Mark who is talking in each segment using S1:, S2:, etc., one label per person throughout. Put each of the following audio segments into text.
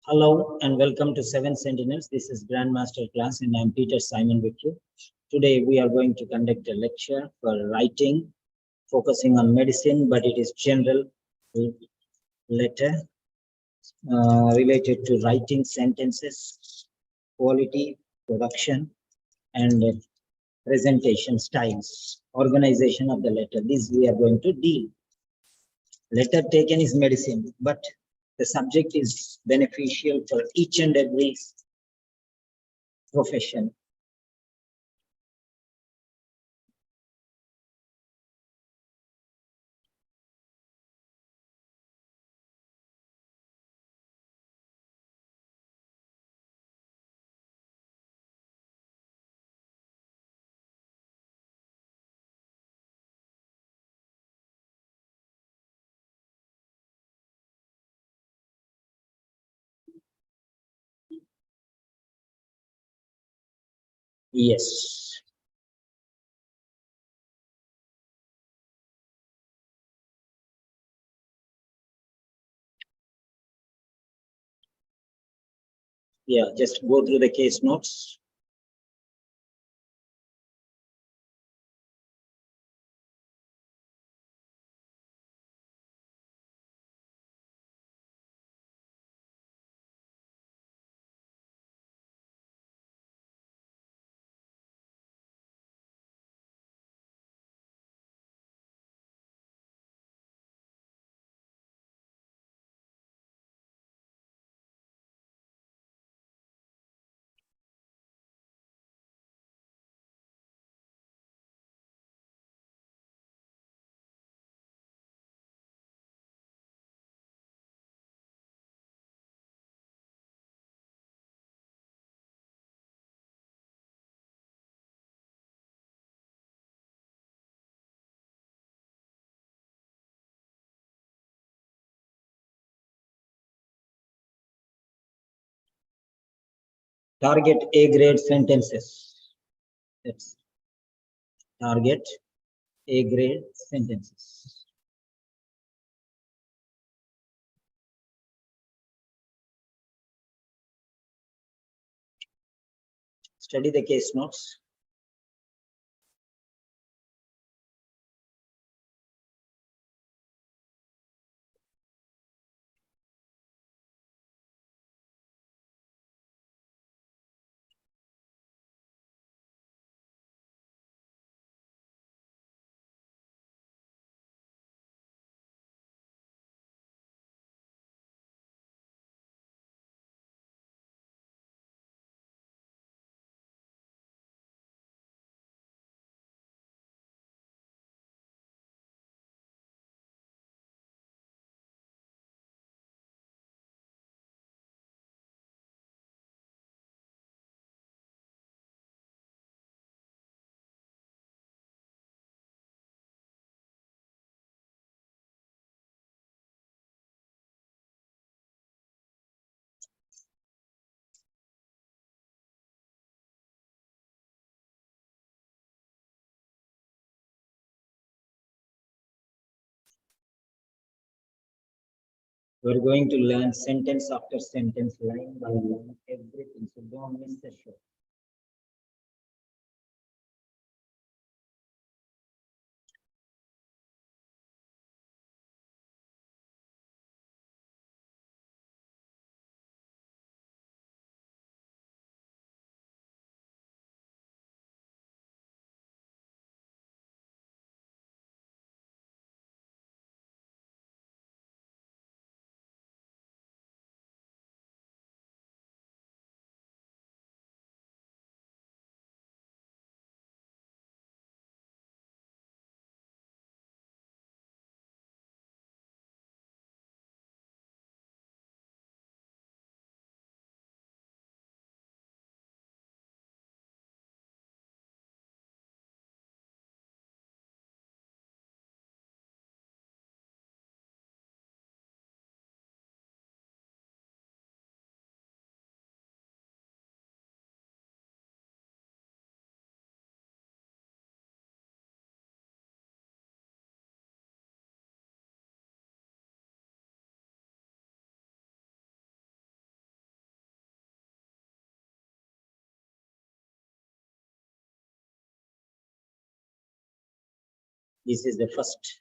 S1: Hello and welcome to Seven Sentinels. This is Grandmaster class and I'm Peter Simon with you. Today we are going to conduct a lecture for writing, focusing on medicine, but it is general letter related to writing sentences, quality, production, and presentation styles, organization of the letter. These we are going to deal. Letter taken is medicine, but the subject is beneficial for each and every profession. Yes. Yeah, just go through the case notes. Target A grade sentences. That's target A grade sentences. Study the case notes. We're going to learn sentence after sentence, line by line, everything. So don't miss the show. This is the first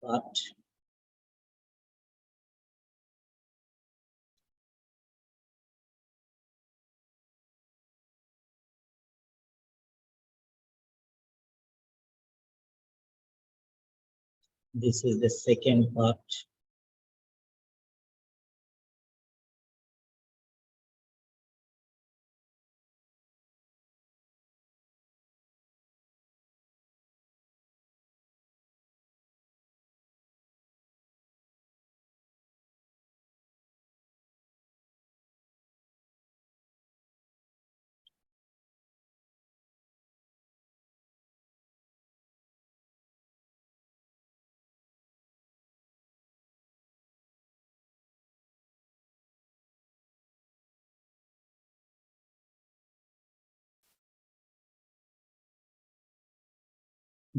S1: part. This is the second part.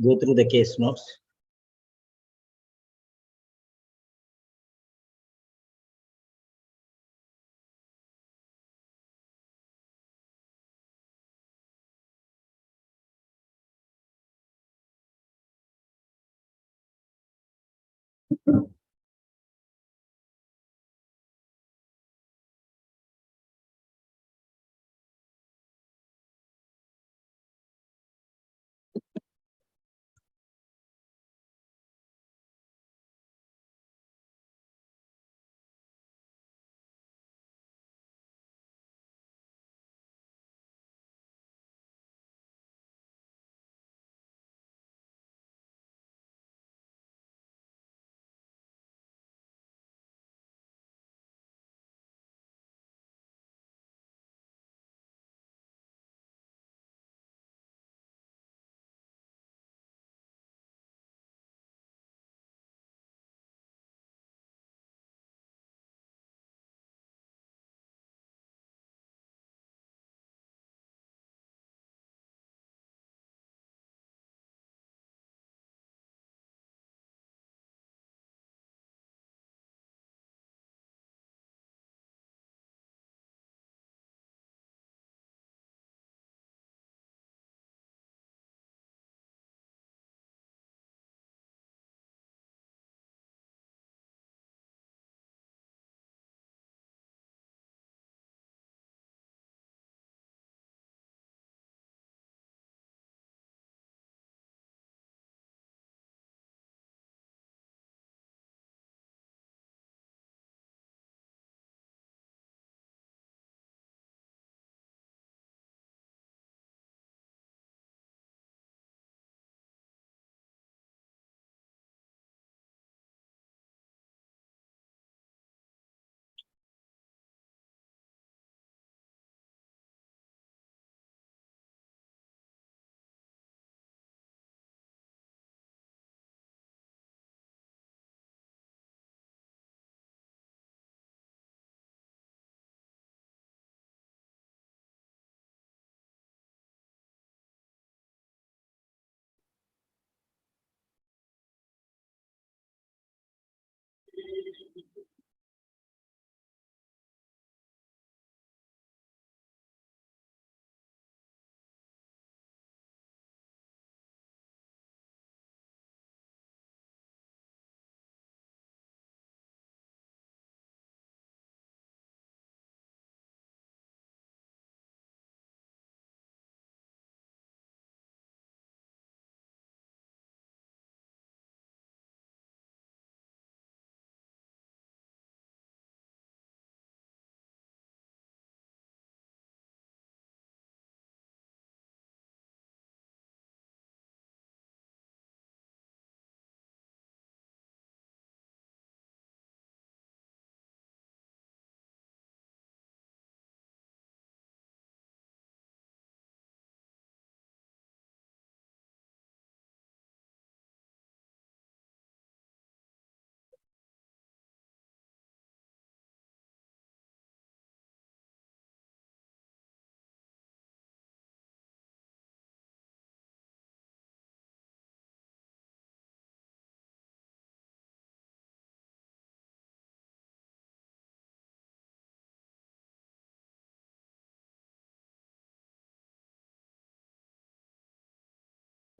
S1: Go through the case notes.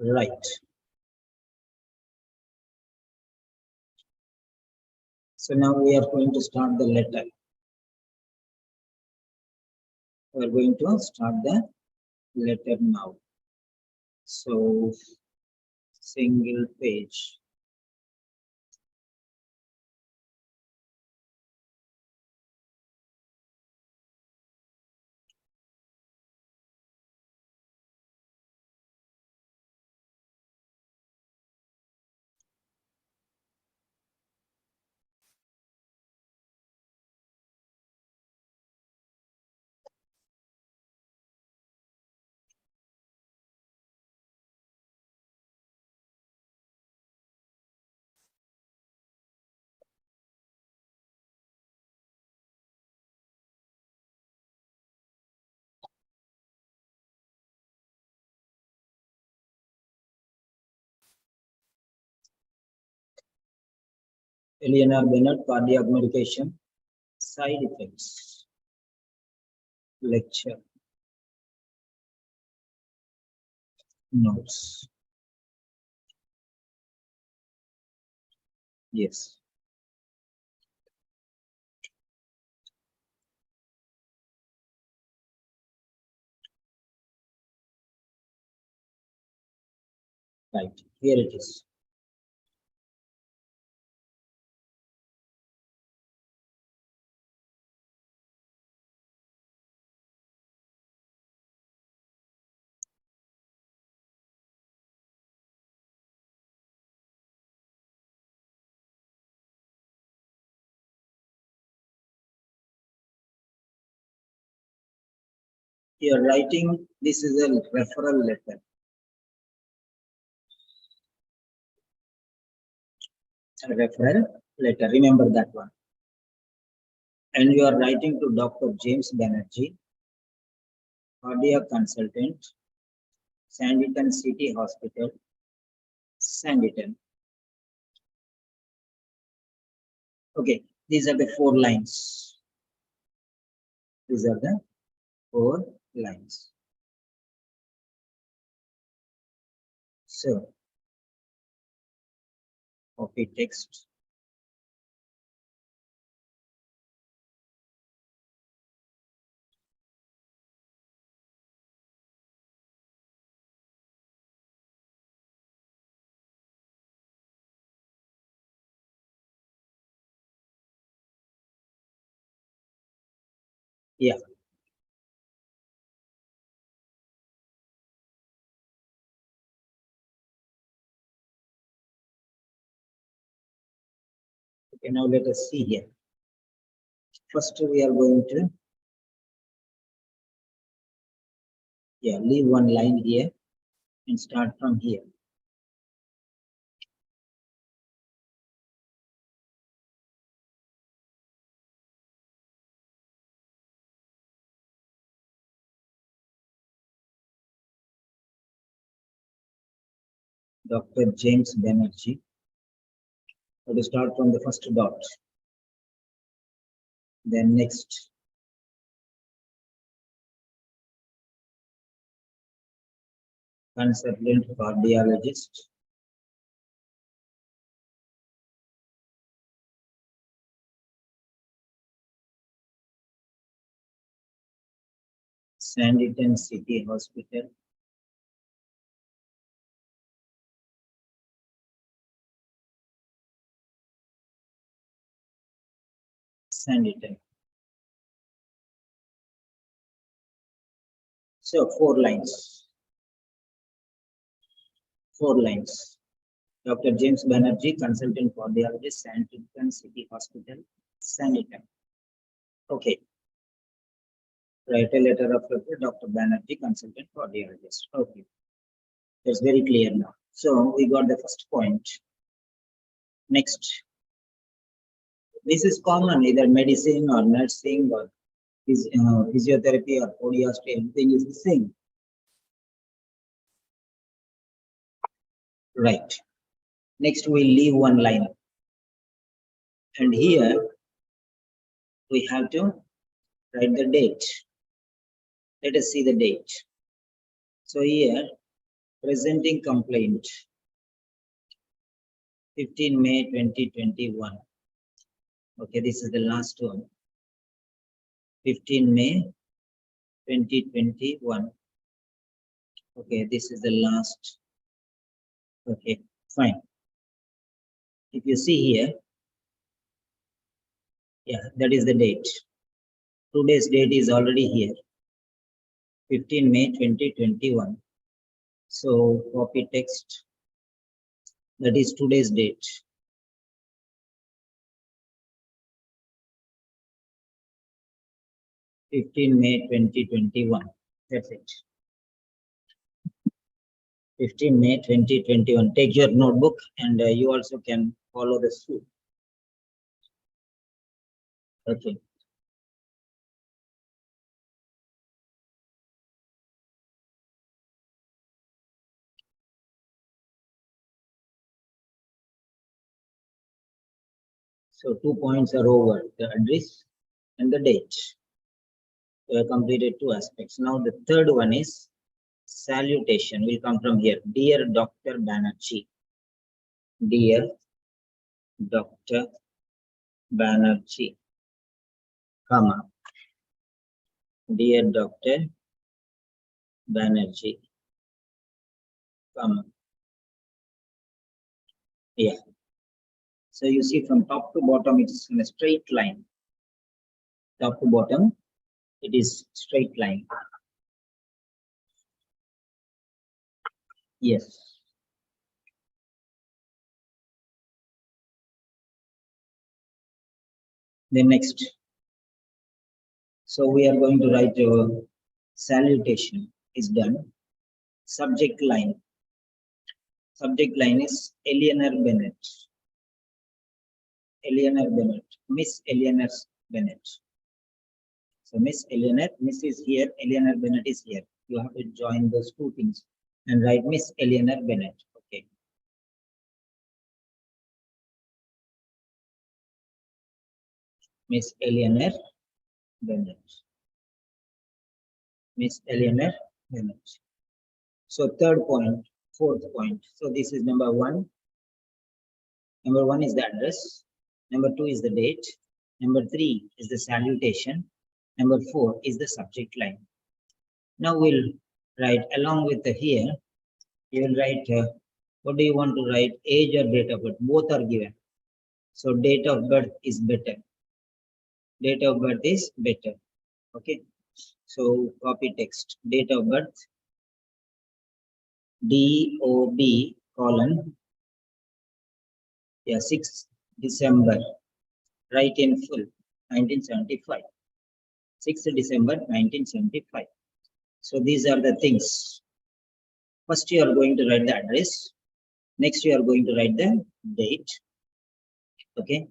S1: Right. So now we are going to start the letter. We are going to start the letter now. So single page. Eleanor Bennet, cardiac medication, side effects, lecture, notes. Yes. Right. Here it is. You're writing, this is a referral letter. A referral letter, remember that one. And you are writing to Dr. James Banerjee, cardiac consultant, Sanditon City Hospital, Sanditon. Okay, these are the 4 lines. These are the 4 lines. So, copy text. Yeah. Okay, now let us see here. First, we are going to leave one line here and start from here. Dr. James Banerjee. So to start from the first dot. Then next. Consultant cardiologist. Sanditon City Hospital. Sanditon. So 4 lines. 4 lines. Dr. James Banerjee, consultant cardiologist, Sanditon City Hospital, Sanditon. Okay. Write a letter of Dr. Banerjee, consultant cardiologist. Okay. That's very clear now. So we got the first point. Next. This is common, either medicine or nursing or physiotherapy or podiatry, everything is the same. Right. Next, we leave one line. And here, we have to write the date. Let us see the date. So here, presenting complaint, 15 May 2021. Okay, this is the last one. 15 May 2021. Okay, this is the last. Okay, fine. If you see here, yeah, that is the date. Today's date is already here. 15 May 2021. So copy text. That is today's date. 15 May 2021. That's it. 15 May 2021. Take your notebook and you also can follow the suit. Okay. So 2 points are over, the address and the date. We have completed 2 aspects. Now the third one is salutation. Will come from here. Dear Dr. Banerjee. Dear Dr. Banerjee, comma. Dear Dr. Banerjee, comma. Yeah. So you see from top to bottom, it's in a straight line. Top to bottom, it is straight line. Yes. Then next. So we are going to write a salutation is done. Subject line. Subject line is Eleanor Bennet. Eleanor Bennet. Miss Eleanor Bennet. So Miss Eleanor, Miss is here, Eleanor Bennet is here. You have to join those 2 things and write Miss Eleanor Bennet. Okay. Miss Eleanor Bennet. Miss Eleanor Bennet. So third point, fourth point. So this is number 1. Number 1 is the address. Number 2 is the date. Number 3 is the salutation. Number 4 is the subject line. Now we'll write along with the here. You will write, what do you want to write? Age or date of birth? Both are given. So date of birth is better. Date of birth is better. Okay. So copy text. Date of birth. DOB colon. Yeah, 6 December. Write in full. 1975. 6 December 1975. So these are the things. First you are going to write the address. Next you are going to write the date. Okay.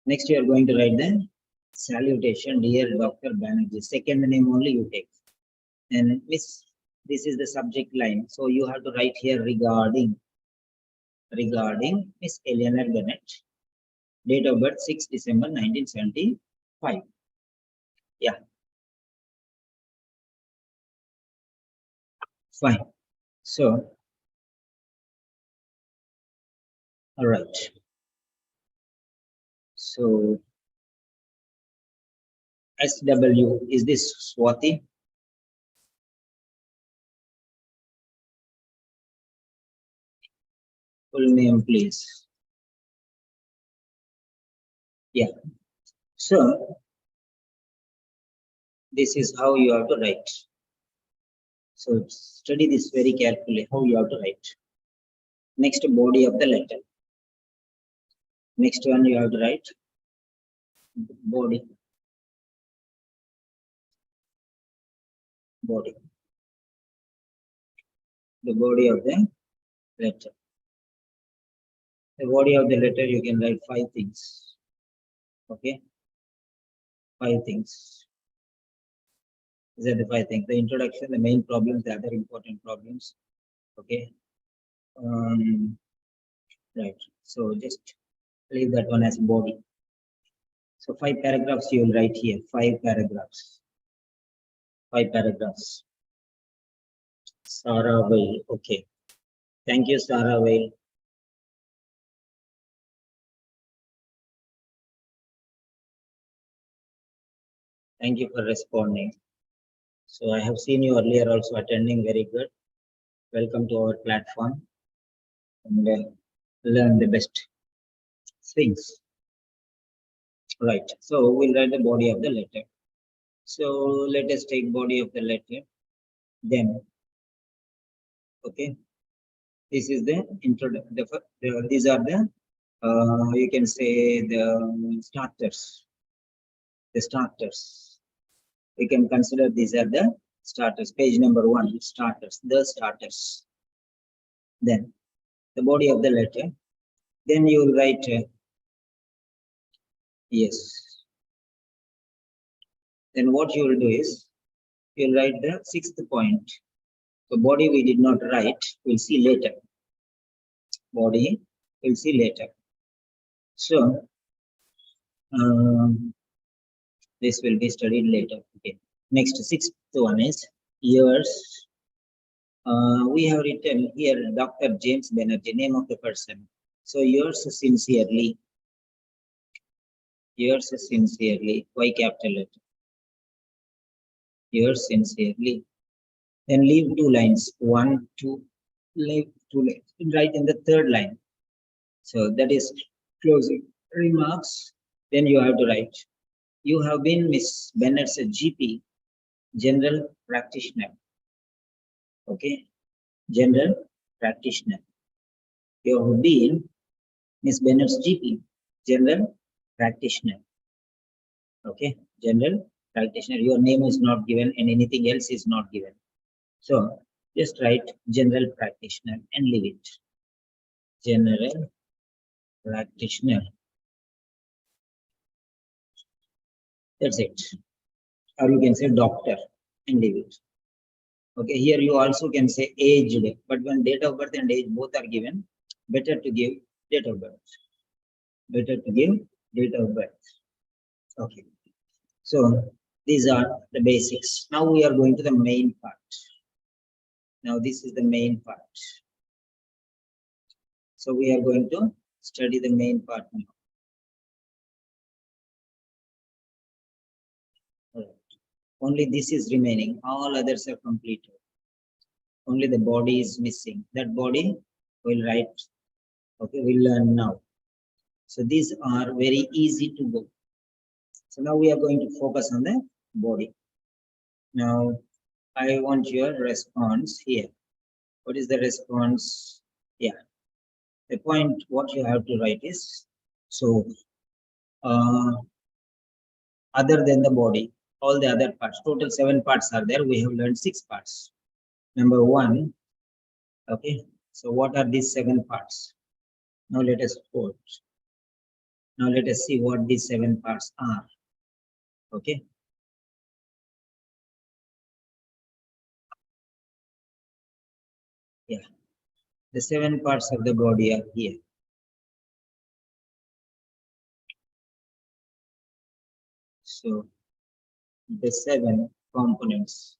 S1: Next you are going to write the salutation, dear Dr. Banerjee. Second name only you take. And Miss, this is the subject line. So you have to write here regarding Miss Eleanor Bennet. Date of birth 6 December 1975. Yeah. Fine. So, all right. So, SW, is this Swati? Full name, please. Yeah. So, this is how you have to write. So, study this very carefully, how you have to write. Next, body of the letter. Next one, you have to write body. Body. The body of the letter. The body of the letter, you can write 5 things. Okay. 5 things. These are the 5 things. The introduction, the main problems, the other important problems. Okay. Right. So just leave that one as body. So 5 paragraphs you will write here. 5 paragraphs. 5 paragraphs. Sarah Vail. Okay. Thank you, Sarah Vail. Thank you for responding. So I have seen you earlier also attending. Very good. Welcome to our platform and learn the best things. Right. So we'll write the body of the letter. So let us take body of the letter. Then, okay. This is the introduction. These are the you can say the starters. The starters. We can consider these are the starters. Page number 1, starters. The starters. Then the body of the letter. Then you will write yes. Then what you will do is you will write the 6th point. So body we did not write. We'll see later. Body we'll see later. So this will be studied later. Okay. Next, 6th one is years. We have written here Dr. James Bennet, the name of the person. So yours sincerely. Yours sincerely. Why capital letter? Yours sincerely. Then leave 2 lines. 1, 2. Leave 2 lines. Write in the 3rd line. So that is closing remarks. Then you have to write. You have been Miss Bennet's GP, general practitioner. Okay, general practitioner. You have been Miss Bennett's GP, general practitioner. Okay, general practitioner. Your name is not given and anything else is not given. So just write general practitioner and leave it. General practitioner. That's it. Or you can say doctor and leave it. Okay, here you also can say aged, but when date of birth and age both are given, better to give date of birth. Better to give date of birth. Okay. So these are the basics. Now we are going to the main part. Now this is the main part. So we are going to study the main part now. Right. Only this is remaining. All others are completed. Only the body is missing. That body we'll write. Okay, we'll learn now. So these are very easy to go. So now we are going to focus on the body. Now I want your response here. What is the response? Yeah. The point what you have to write is, so other than the body, all the other parts, total 7 parts are there. We have learned 6 parts. Number 1, okay. So what are these 7 parts? Now let us quote. Now let us see what these 7 parts are. Okay. Yeah. The 7 parts of the body are here. So the 7 components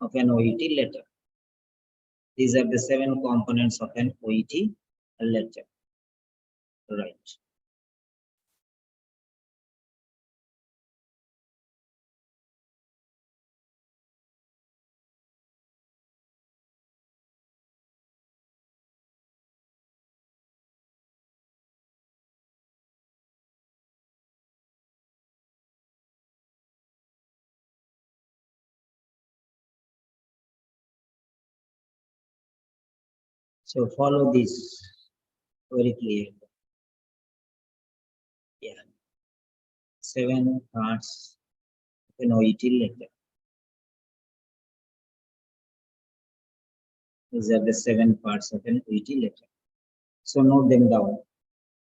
S1: of an OET letter. These are the 7 components of an OET letter. Right. So follow this very clearly. Yeah. 7 parts of an OET letter. These are the 7 parts of an OET letter. So note them down.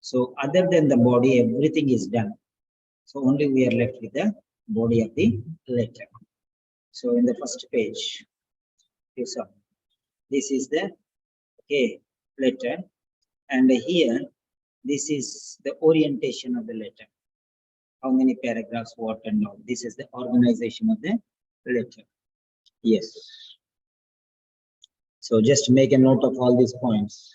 S1: So other than the body, everything is done. So only we are left with the body of the letter. So in the first page, this is the letter, and here this is the orientation of the letter. How many paragraphs, what and all. This is the organization of the letter. Yes. So just make a note of all these points.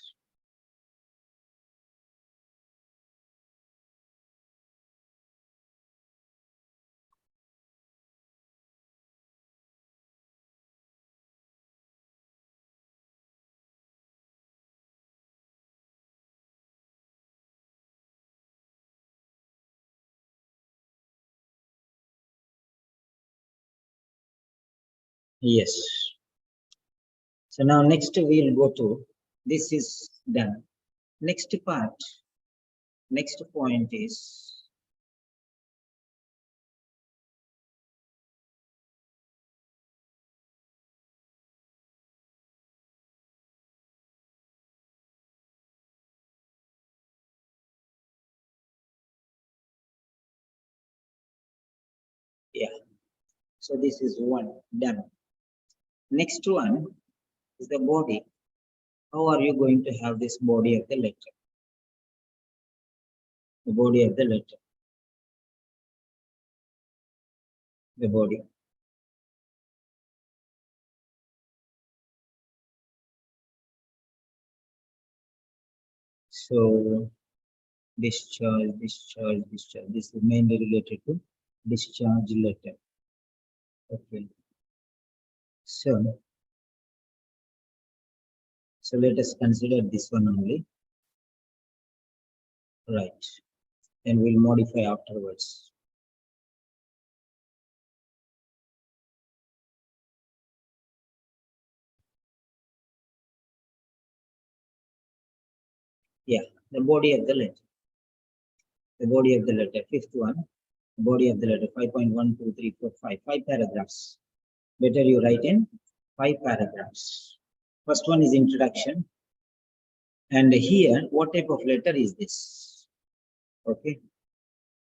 S1: Yes. So now next we'll go to, this is done. Next part, next point is, yeah. So this is one done. Next one is the body. How are you going to have this body of the letter? The body of the letter. The body. So discharge, discharge, discharge. This is mainly related to discharge letter. Okay. So let us consider this one only. Right. And we'll modify afterwards. Yeah, the body of the letter. The body of the letter. Fifth one, body of the letter. 5.1, 2, 3, 4, 5. 5 paragraphs. Better you write in 5 paragraphs. First one is introduction. And here, what type of letter is this? Okay.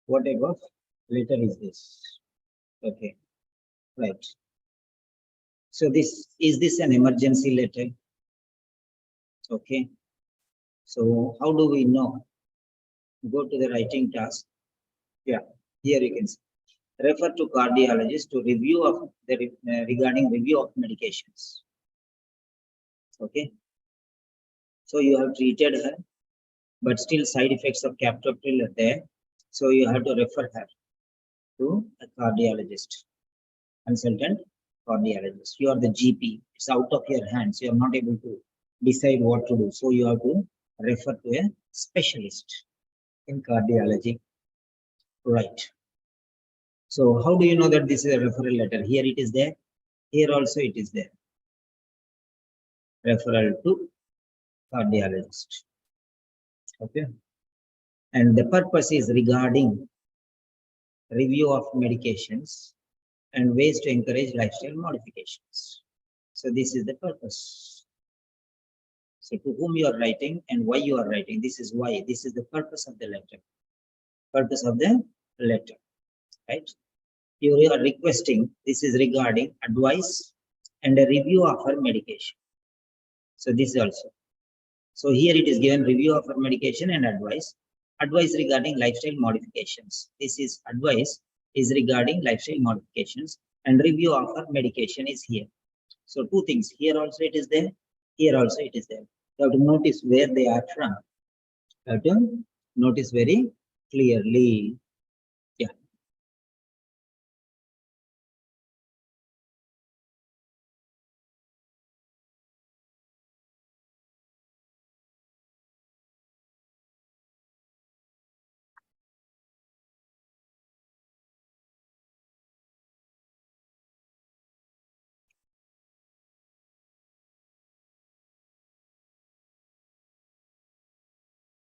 S1: What type of letter is this? Okay. Right. So is this an emergency letter? Okay. So how do we know? Go to the writing task. Yeah. Here you can see. Refer to cardiologist to review of the regarding review of medications. Okay. So you have treated her, but still side effects of captopril are there. So you have to refer her to a cardiologist, consultant cardiologist. You are the GP. It's out of your hands. You are not able to decide what to do. So you have to refer to a specialist in cardiology. Right. So how do you know that this is a referral letter? Here it is there. Here also it is there. Referral to cardiologist. Okay. And the purpose is regarding review of medications and ways to encourage lifestyle modifications. So this is the purpose. So to whom you are writing and why you are writing, this is why. This is the purpose of the letter. Purpose of the letter, right? You are requesting, this is regarding advice and a review of her medication. So this also. So here it is given review of her medication and advice. Advice regarding lifestyle modifications. This is advice is regarding lifestyle modifications and review of her medication is here. So two things. Here also it is there. Here also it is there. You have to notice where they are from. You have to notice very clearly. Yeah.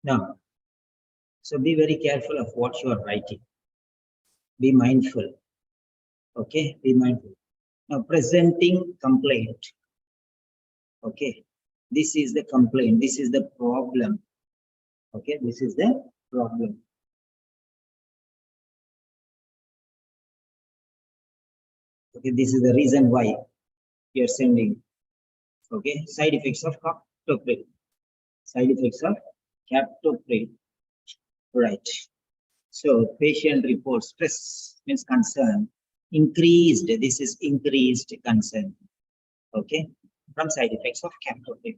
S1: Now, so be very careful of what you are writing. Be mindful. Okay, be mindful. Now, presenting complaint. Okay, this is the complaint. This is the problem. Okay, this is the problem. Okay, this is the reason why you are sending. Okay, side effects of captopril. Side effects of captopril. Right. So patient reports stress means concern. Increased. This is increased concern. Okay, from side effects of captopril.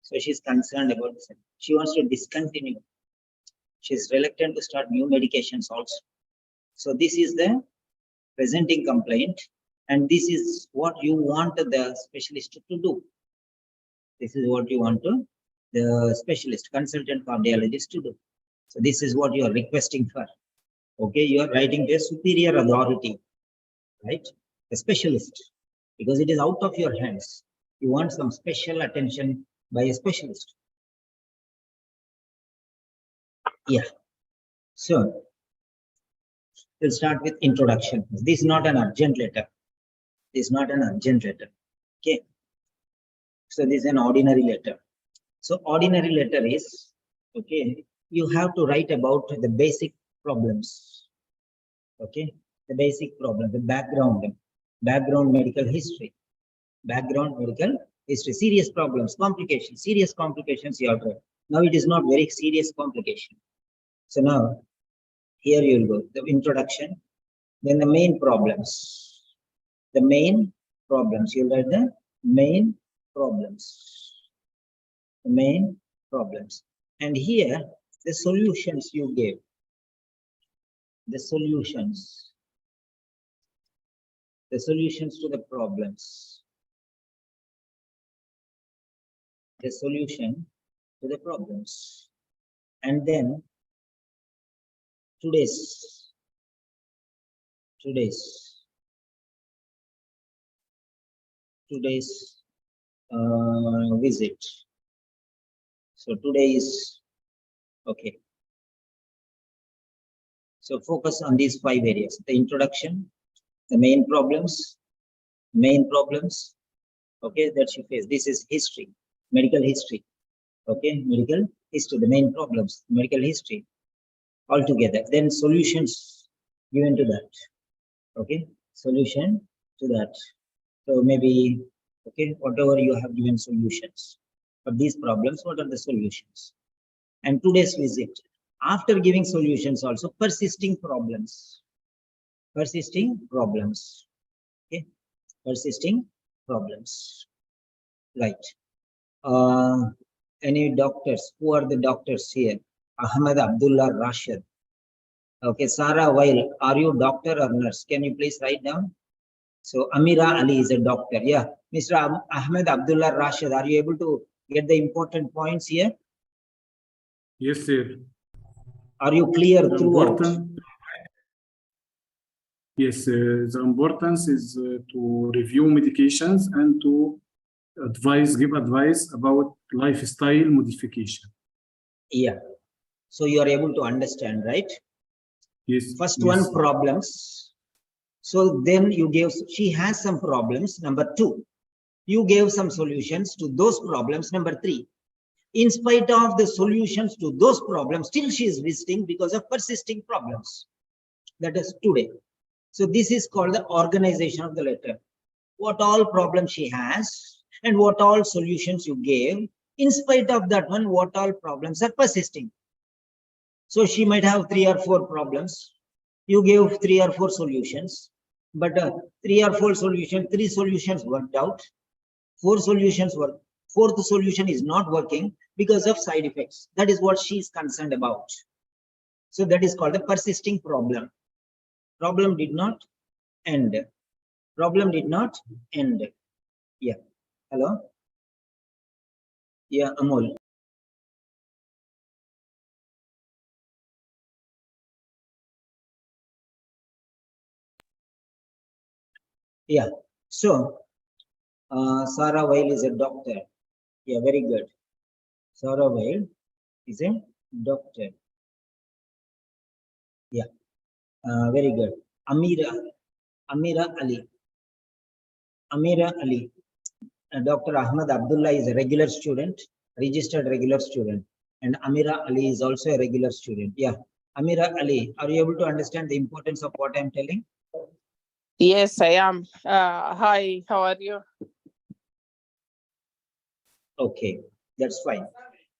S1: So she's concerned about this. She wants to discontinue. She's reluctant to start new medications also. So this is the presenting complaint, and this is what you want the specialist to do. This is what you want the specialist, consultant cardiologist to do. So this is what you are requesting for. Okay, you are writing to a superior authority, right? A specialist. because it is out of your hands. You want some special attention by a specialist. Yeah. So we'll start with introduction. This is not an urgent letter. This is not an urgent letter. Okay. So this is an ordinary letter. So ordinary letter is, okay, you have to write about the basic problems. Okay. The basic problem, the background medical history. Background medical history, serious problems, complications, serious complications you have to write. Now it is not very serious complication. So now here you will go, the introduction, then the main problems. The main problems, you'll write the main problems. The main problems. And here, the solutions you gave. The solutions. The solutions to the problems. The solution to the problems. And then today's visit. So today is okay. So focus on these 5 areas: the introduction, the main problems. Okay, that you face. This is history, medical history. Okay, medical history, the main problems, medical history all together. Then solutions given to that. Okay, solution to that. So maybe, okay, whatever you have given solutions for these problems, what are the solutions? And today's visit, after giving solutions also, persisting problems. Persisting problems. Okay, persisting problems. Right. Any doctors? Who are the doctors here? Ahmed Abdullah Rashid. Okay, Sarah Weil, are you doctor or nurse? Can you please write down? So Amira Ali is a doctor. Yeah. Mr. Ahmed Abdullah Rashid, are you able to get the important points here?
S2: Yes, sir.
S1: Are you clear throughout?
S2: Yes, the importance is to review medications and to give advice about lifestyle modification.
S1: Yeah. So you are able to understand, right?
S2: Yes.
S1: First
S2: yes.
S1: one, problems. So then you gave, she has some problems. Number 2, you gave some solutions to those problems. Number 3, in spite of the solutions to those problems, still she is visiting because of persisting problems. That is today. So this is called the organization of the letter. What all problems she has and what all solutions you gave. In spite of that one, what all problems are persisting. So she might have 3 or 4 problems. You gave 3 or 4 solutions, but 3 or 4 solutions, 3 solutions worked out. 4 solutions work. 4th solution is not working because of side effects. That is what she is concerned about. So that is called the persisting problem. Problem did not end. Problem did not end. Yeah. Hello? Yeah, Amol. Yeah. So, Sarah Weil is a doctor. Yeah, very good. Sarah Weil is a doctor. Yeah, very good. Amira Ali. Amira Ali. Dr. Ahmed Abdullah is a regular student, registered regular student. And Amira Ali is also a regular student. Yeah. Amira Ali, are you able to understand the importance of what I'm telling?
S3: Yes, I am. Hi, how are you?
S1: Okay, that's fine.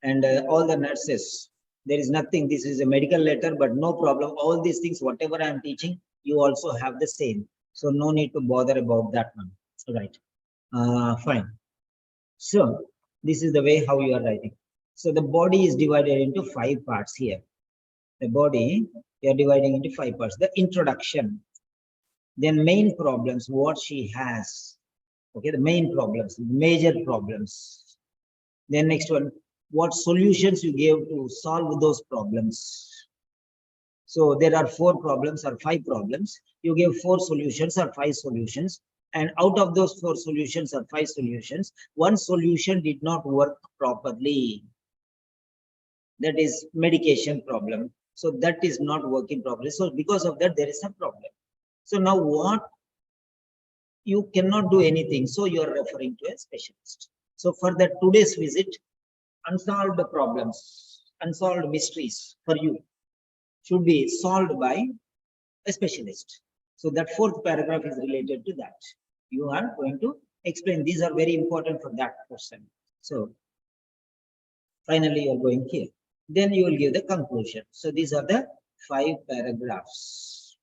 S1: And all the nurses, there is nothing. This is a medical letter, but no problem. All these things, whatever I'm teaching, you also have the same. So no need to bother about that one. Right. Fine. So this is the way how you are writing. So the body is divided into 5 parts here. The body, you are dividing into 5 parts. The introduction, then main problems, what she has. Okay, the main problems, major problems. Then next one, what solutions you gave to solve those problems. So there are 4 problems or 5 problems. You gave 4 solutions or 5 solutions. And out of those 4 solutions or 5 solutions, one solution did not work properly. That is medication problem. So that is not working properly. So because of that, there is a problem. So now what? You cannot do anything. So you are referring to a specialist. So for that today's visit, unsolved problems, unsolved mysteries for you should be solved by a specialist. So that 4th paragraph is related to that. You are going to explain. These are very important for that person. So finally, you are going here. Then you will give the conclusion. So these are the 5 paragraphs.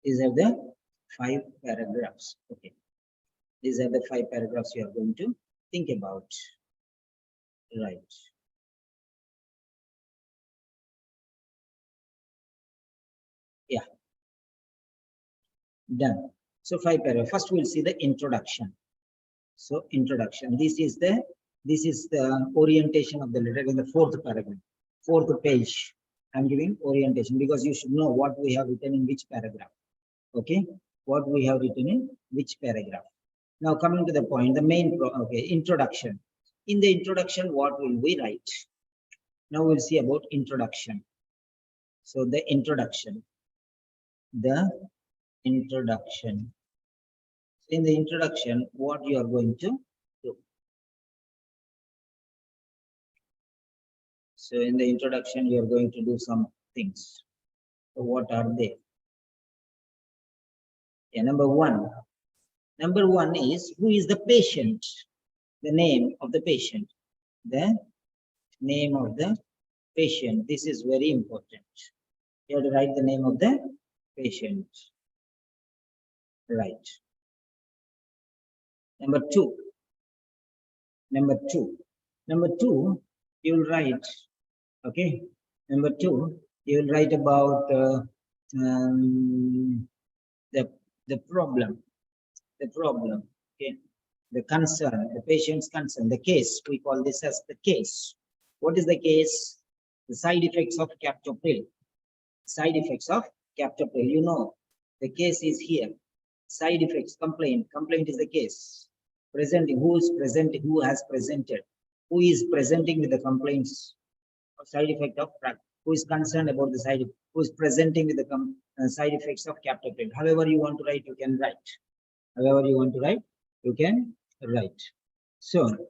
S1: These are the 5 paragraphs. Okay. These are the 5 paragraphs you are going to think about. Right. Yeah. Done. So 5 paragraphs. First, we'll see the introduction. So introduction. This is the orientation of the letter in the 4th paragraph, 4th page. I'm giving orientation because you should know what we have written in which paragraph. Okay, what we have written in which paragraph. Now coming to the point, the main introduction. In the introduction, what will we write? Now we'll see about introduction. So the introduction. In the introduction, what you are going to do? So in the introduction, you are going to do some things. So what are they? Yeah, number one is, who is the patient? The name of the patient. The name of the patient. This is very important. You have to write the name of the patient. Right. Number two, you will write, okay. Number 2, you will write about the problem, okay. The concern, the patient's concern, the case. We call this as the case. What is the case? The side effects of captopril. Side effects of captopril. You know, the case is here. Side effects, complaint. Complaint is the case. Presenting, who is presenting, who has presented, who is presenting with the complaints of side effect of crack, who is concerned about the side, who is presenting with the side effects of captopril. However you want to write, you can write. However you want to write, you can write. So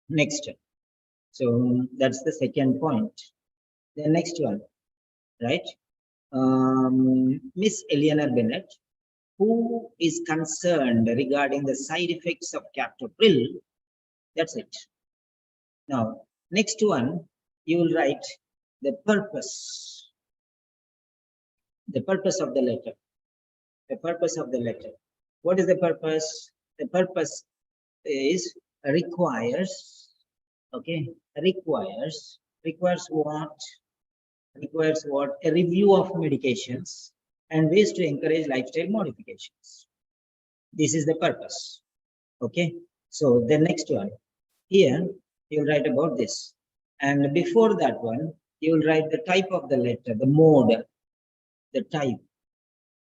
S1: next, so that's the second point. The next one, right? Miss Eleanor Bennet, who is concerned regarding the side effects of captopril. That's it. Now, next one, you will write the purpose. The purpose of the letter. The purpose of the letter. What is the purpose? The purpose is requires, okay, requires what? Requires what? A review of medications and ways to encourage lifestyle modifications. This is the purpose. Okay. So the next one, here you'll write about this. And before that one, you will write the type of the letter, the mode, the type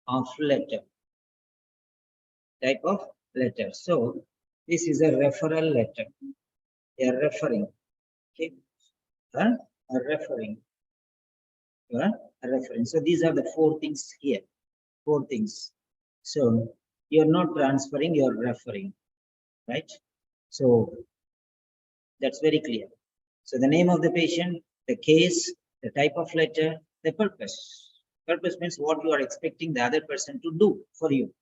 S1: of letter. Type of letter. So this is a referral letter. They are referring. Okay. A referring. Referring. So these are the 4 things here. 4 things. So you're not transferring, you're referring. Right? So that's very clear. So the name of the patient, the case, the type of letter, the purpose. Purpose means what you are expecting the other person to do for you.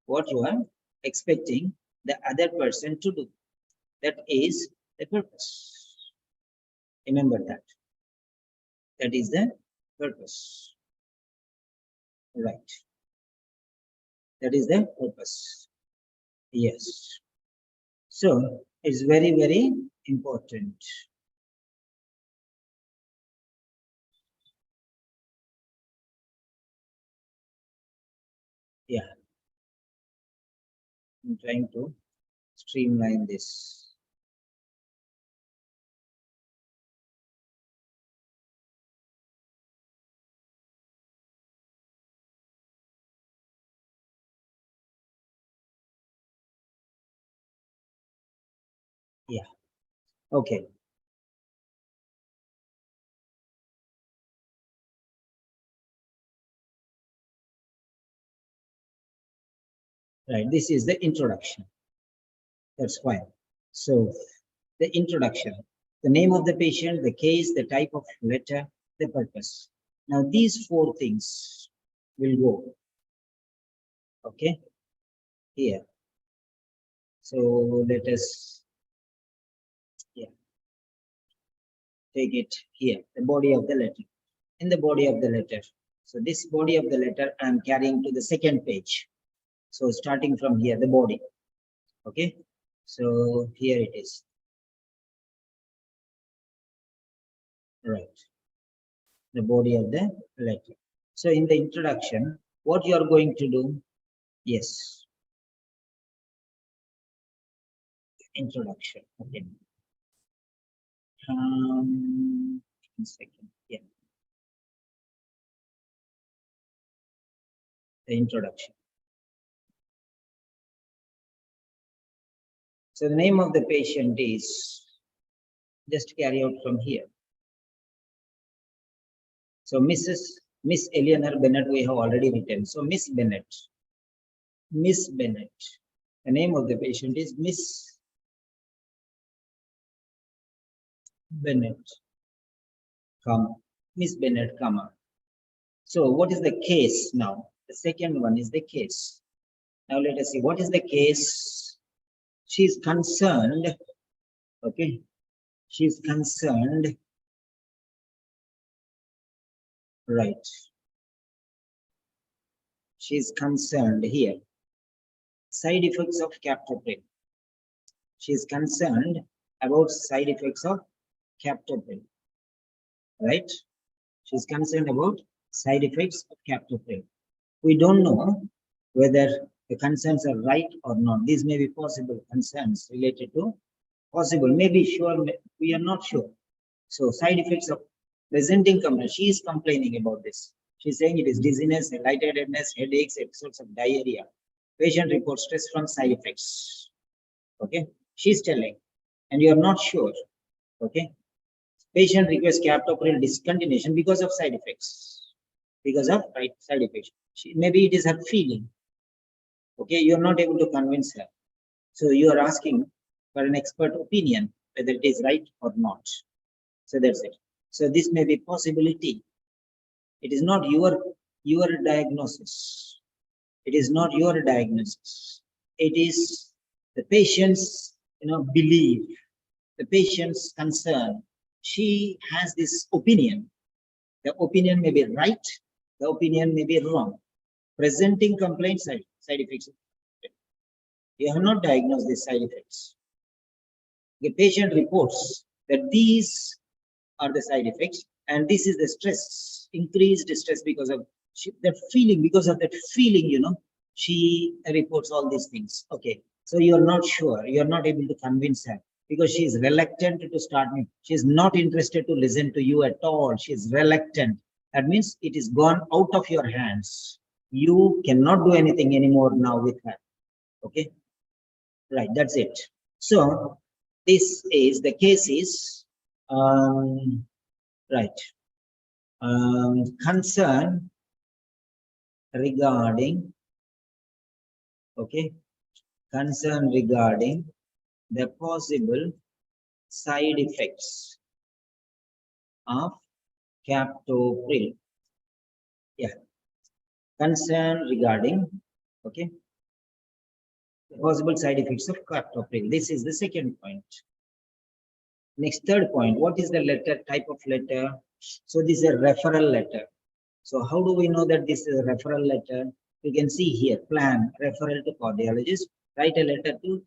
S1: What you are expecting the other person to do. That is the purpose. Remember that. That is the purpose. Right. That is the purpose. Yes. So it's very, very important. Yeah. I'm trying to streamline this. Yeah. Okay. Right. This is the introduction. That's fine. So the introduction, the name of the patient, the case, the type of letter, the purpose. Now these four things will go. Okay. Here. So let us, yeah, take it here, the body of the letter. In the body of the letter. So this body of the letter I am carrying to the second page. So starting from here, the body. Okay. So here it is. Right. The body of the letter. So in the introduction, what you are going to do? Yes. Introduction. Okay. 1 second. Yeah. The introduction. So the name of the patient is, just carry out from here. So Miss Eleanor Bennet, we have already written. So Miss Bennet. Miss Bennet. The name of the patient is Miss Bennet, comma, Miss Bennet, comma. So what is the case now? The second one is the case. Now let us see, what is the case? She is concerned, okay? She is concerned, right? She is concerned here. Side effects of captopril. She is concerned about side effects of captopril, right? She is concerned about side effects of captopril. We don't know whether the concerns are right or not. These may be possible concerns related to possible, maybe sure, we are not sure. So side effects of presenting complaint. She is complaining about this. She's saying it is dizziness, lightheadedness, headaches, episodes of diarrhea. Patient reports stress from side effects. Okay, she's telling, and you are not sure. Okay, patient requests captopril discontinuation because of side effects. Because of side effects. Maybe it is her feeling. Okay, you are not able to convince her. So you are asking for an expert opinion whether it is right or not. So that's it. So this may be possibility. It is not your diagnosis. It is not your diagnosis. It is the patient's belief, the patient's concern. She has this opinion. The opinion may be right, the opinion may be wrong. Presenting complaints, side effects. You have not diagnosed these side effects. The patient reports that these are the side effects, and this is the stress, increased stress because of that feeling. Because of that feeling, she reports all these things. Okay, so you are not sure, you are not able to convince her because she is reluctant to start. She is not interested to listen to you at all. She is reluctant. That means it is gone out of your hands. You cannot do anything anymore now with her. Okay, right, that's it. So this is the case is right. Concern regarding, okay, concern regarding the possible side effects of captopril. Yeah, concern regarding, okay, the possible side effects of captopril. This is the second point. Next, third point, what is the letter, type of letter? So this is a referral letter. So how do we know that this is a referral letter? You can see here, plan, referral to cardiologist, write a letter to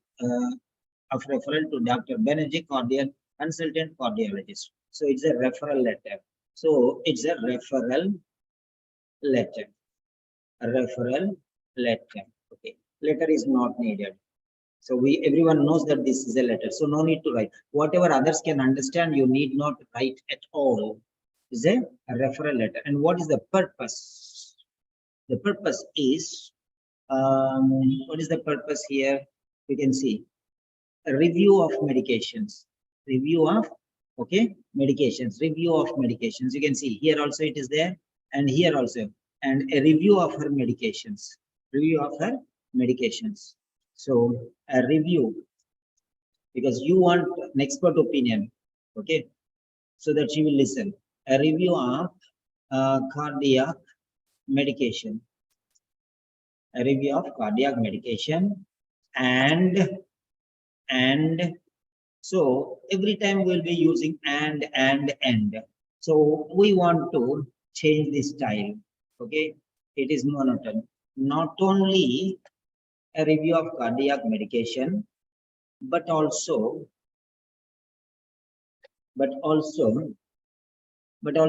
S1: of referral to Dr. Bennet, consultant cardiologist. So it's a referral letter. So it's a referral letter. A referral letter. Okay. Letter is not needed. So everyone knows that this is a letter, so no need to write. Whatever others can understand, you need not write at all. Is a referral letter. And what is the purpose? The purpose is, what is the purpose here? You can see a review of medications. Review of, okay, medications. Review of medications. You can see here also it is there, and here also. And a review of her medications. Review of her medications. So a review, because you want an expert opinion, okay, so that she will listen. A review of cardiac medication. A review of cardiac medication, and so every time we'll be using and. So we want to change the style, okay? It is monotone. Not only a review of cardiac medication, but also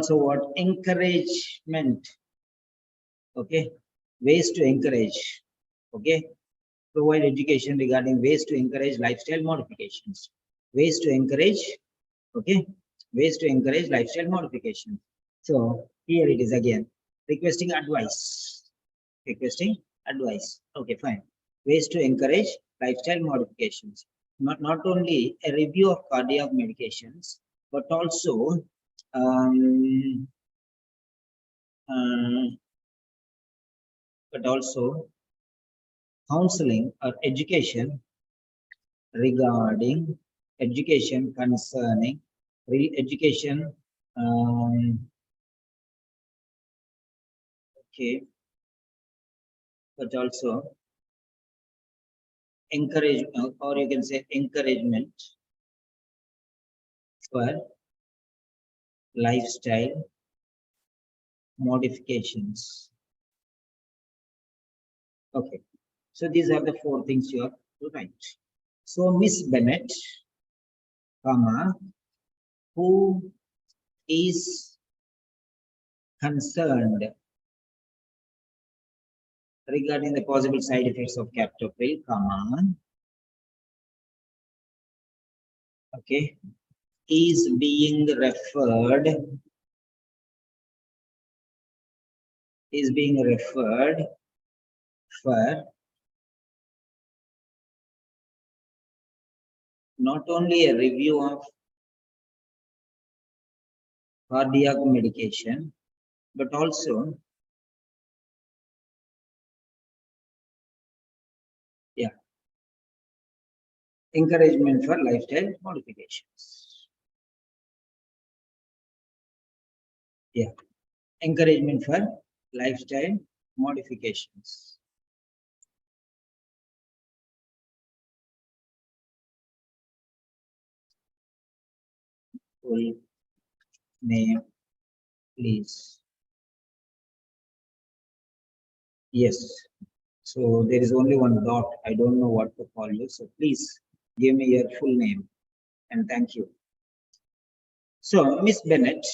S1: what? Encouragement, okay? Ways to encourage, okay? Provide education regarding ways to encourage lifestyle modifications. Ways to encourage, okay? Ways to encourage lifestyle modifications. So here it is again, requesting advice. Requesting advice. Okay, fine. Ways to encourage lifestyle modifications. Not only a review of cardiac medications, but also um, uh, counseling or education regarding education concerning education, okay, but also encourage, or you can say encouragement for lifestyle modifications. Okay, so these are the 4 things you have to write. So Miss Bennet, comma, who is concerned regarding the possible side effects of captopril, comma, okay, is being referred for not only a review of cardiac medication, but also, yeah, encouragement for lifestyle modifications. Yeah, encouragement for lifestyle modifications. Full name, please. Yes. So there is only one dot. I don't know what to call you. So please give me your full name, and thank you. So Miss Bennet,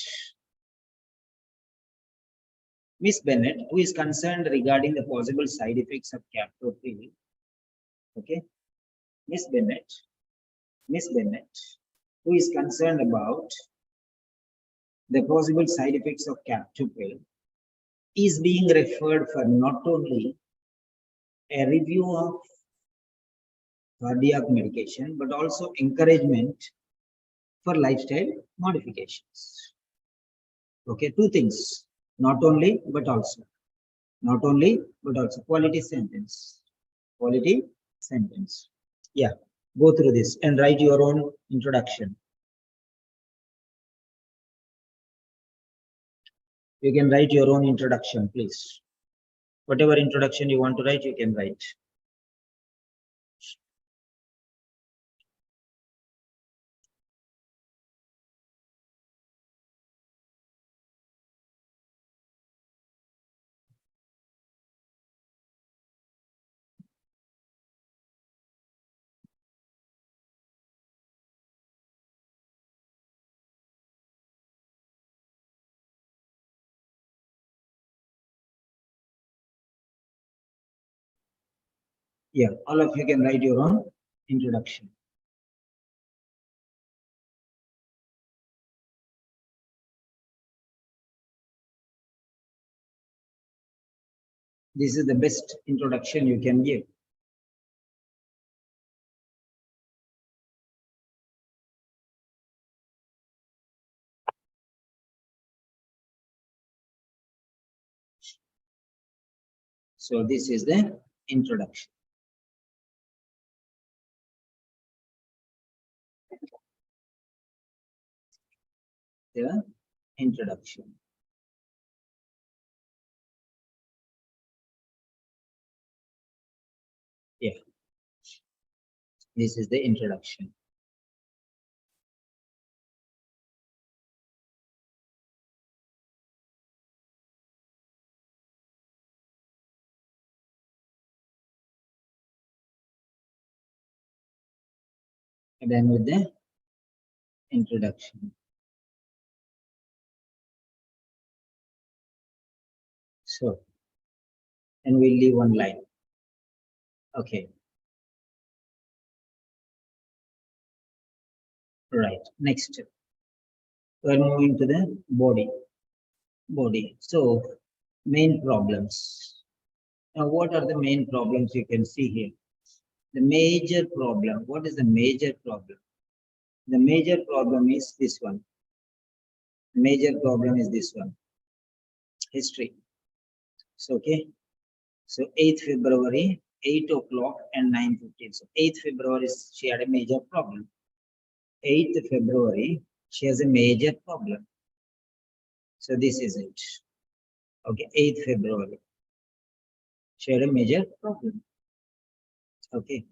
S1: who is concerned regarding the possible side effects of captopril, okay? Miss Bennet, who is concerned about the possible side effects of captopril, is being referred for not only a review of cardiac medication, but also encouragement for lifestyle modifications. Okay, 2 things, not only, but also. Not only, but also. Quality sentence. Quality sentence. Yeah, go through this and write your own introduction. You can write your own introduction, please. Whatever introduction you want to write, you can write. Yeah, all of you can write your own Introduction. This is the best introduction you can give. So this is the introduction. The introduction. Yeah. This is the introduction. And then with the introduction. So, and we'll leave one line. Okay. Right. Next. We're moving to the body. Body. So, main problems. Now, what are the main problems you can see here? The major problem. What is the major problem? The major problem is this one. The major problem is this one. History. So, okay. So 8th February, 8 o'clock and 9:15. So 8th February, she had a major problem. 8th February, she has a major problem. So this is it. Okay, 8th February. She had a major problem. Okay.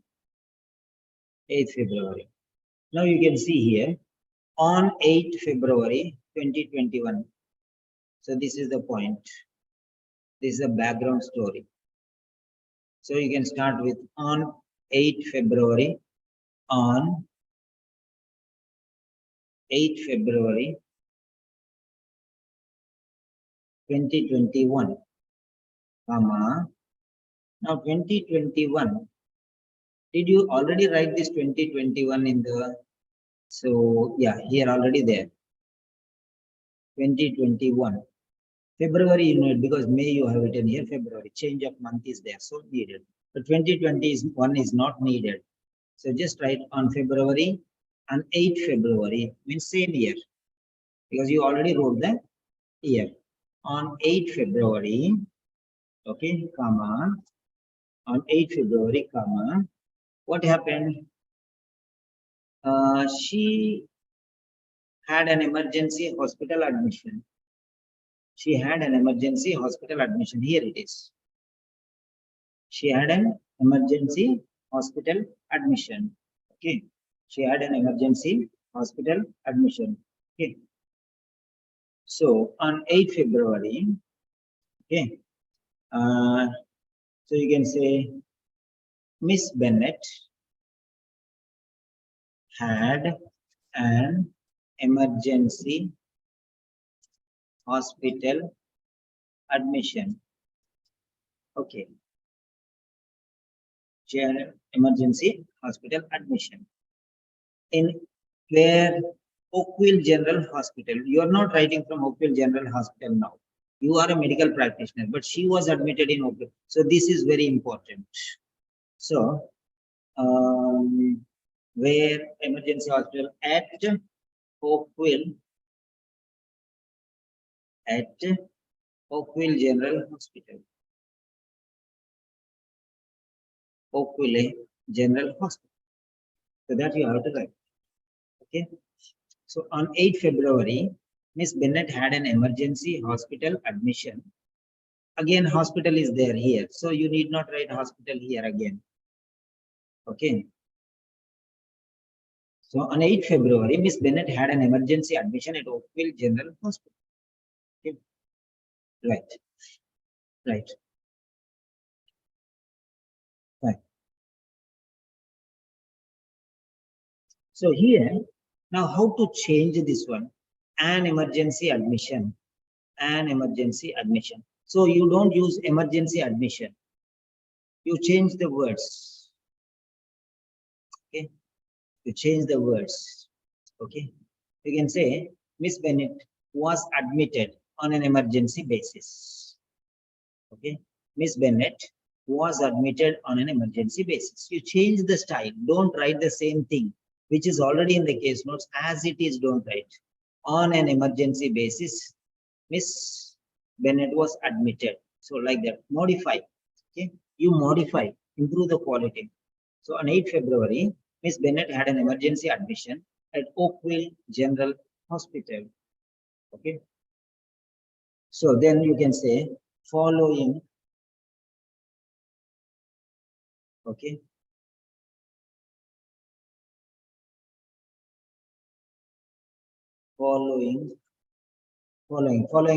S1: 8th February. Now you can see here, on 8th February 2021. So this is the point. This is the background story. So you can start with on 8th February, on 8th February 2021, comma. Now 2021, did you already write this 2021 in the, so yeah, here already there. 2021. February you know it because May you have written here, February, change of month is there, so needed. But 2021 is not needed. So just write on February and 8th February means same year because you already wrote the year. On 8th February, okay, comma, on 8th February, comma, what happened? She had an emergency hospital admission. She had an emergency hospital admission. Here it is. She had an emergency hospital admission. Okay. She had an emergency hospital admission. Okay. So on 8th February, okay. So you can say Miss Bennet had an emergency hospital admission. Okay. She had an emergency hospital admission. In where Oakville General Hospital. You are not writing from Oakville General Hospital now. You are a medical practitioner, but she was admitted in Oakville. So this is very important. So where emergency hospital at Oakville General Hospital. Oakville General Hospital. So that you have to write. Okay. So on 8th February, Miss Bennet had an emergency hospital admission. Again, hospital is there here. So you need not write hospital here again. Okay. So on 8th February, Miss Bennet had an emergency admission at Oakville General Hospital. Okay. Right. Right. Right. So here, now how to change this one? An emergency admission. An emergency admission. So you don't use emergency admission. You change the words. Okay, to change the words. Okay, you can say Miss Bennet was admitted on an emergency basis. Okay, Miss Bennet was admitted on an emergency basis. You change the style. Don't write the same thing, which is already in the case notes. As it is, don't write. On an emergency basis, Miss Bennet was admitted. So like that, modify. Okay, you modify, improve the quality. So on 8 February, Miss Bennet had an emergency admission at Oakville General Hospital. Okay. So then you can say following. Okay. Following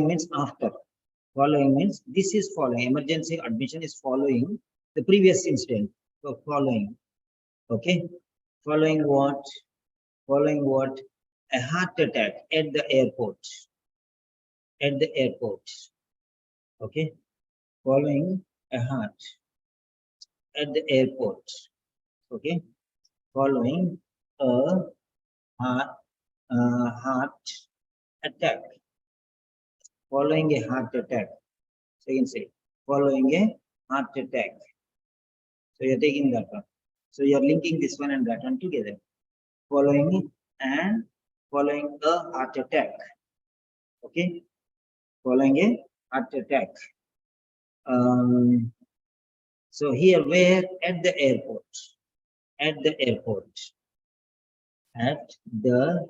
S1: means after. Following means this is following. Emergency admission is following the previous incident. So following. Okay. Following what? Following what? A heart attack at the airport. At the airport. Okay. Following a heart at the airport. Okay. Following a heart attack. Following a heart attack. So you can say following a heart attack. So you're taking that one. So you're linking this one and that one together. Following and following a heart attack. Okay. Following a heart attack. So here, where? At the airport. At the airport. At the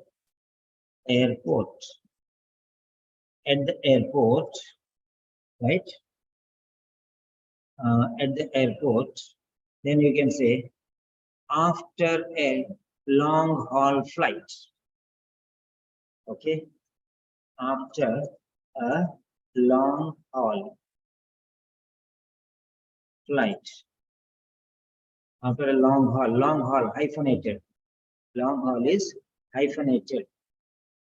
S1: airport. At the airport, right? At the airport, then you can say after a long haul flight. Okay. After a long haul flight. After a long haul, hyphenated. Long haul is hyphenated.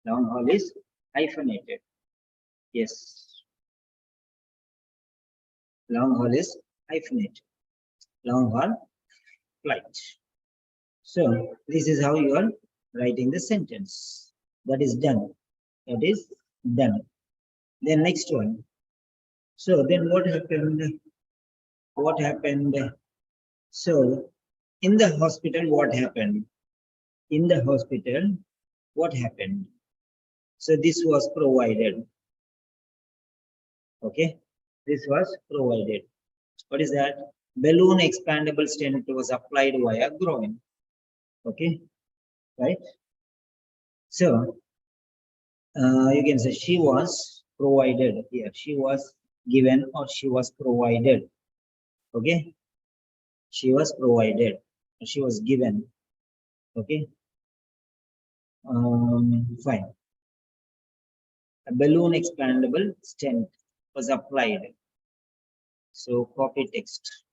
S1: Long haul is hyphenated. Yes. Long haul is hyphenated. Long haul flight. So this is how you are writing the sentence. That is done. That is done. Then next one. So then what happened? What happened? So in the hospital, what happened? In the hospital, what happened? So this was provided. Okay, this was provided. What is that? Balloon expandable stent was applied via groin. Okay, right? So you can say she was provided here. She was given or she was provided. Okay, she was provided. She was given. Okay, fine. A balloon expandable stent was applied. So copy text.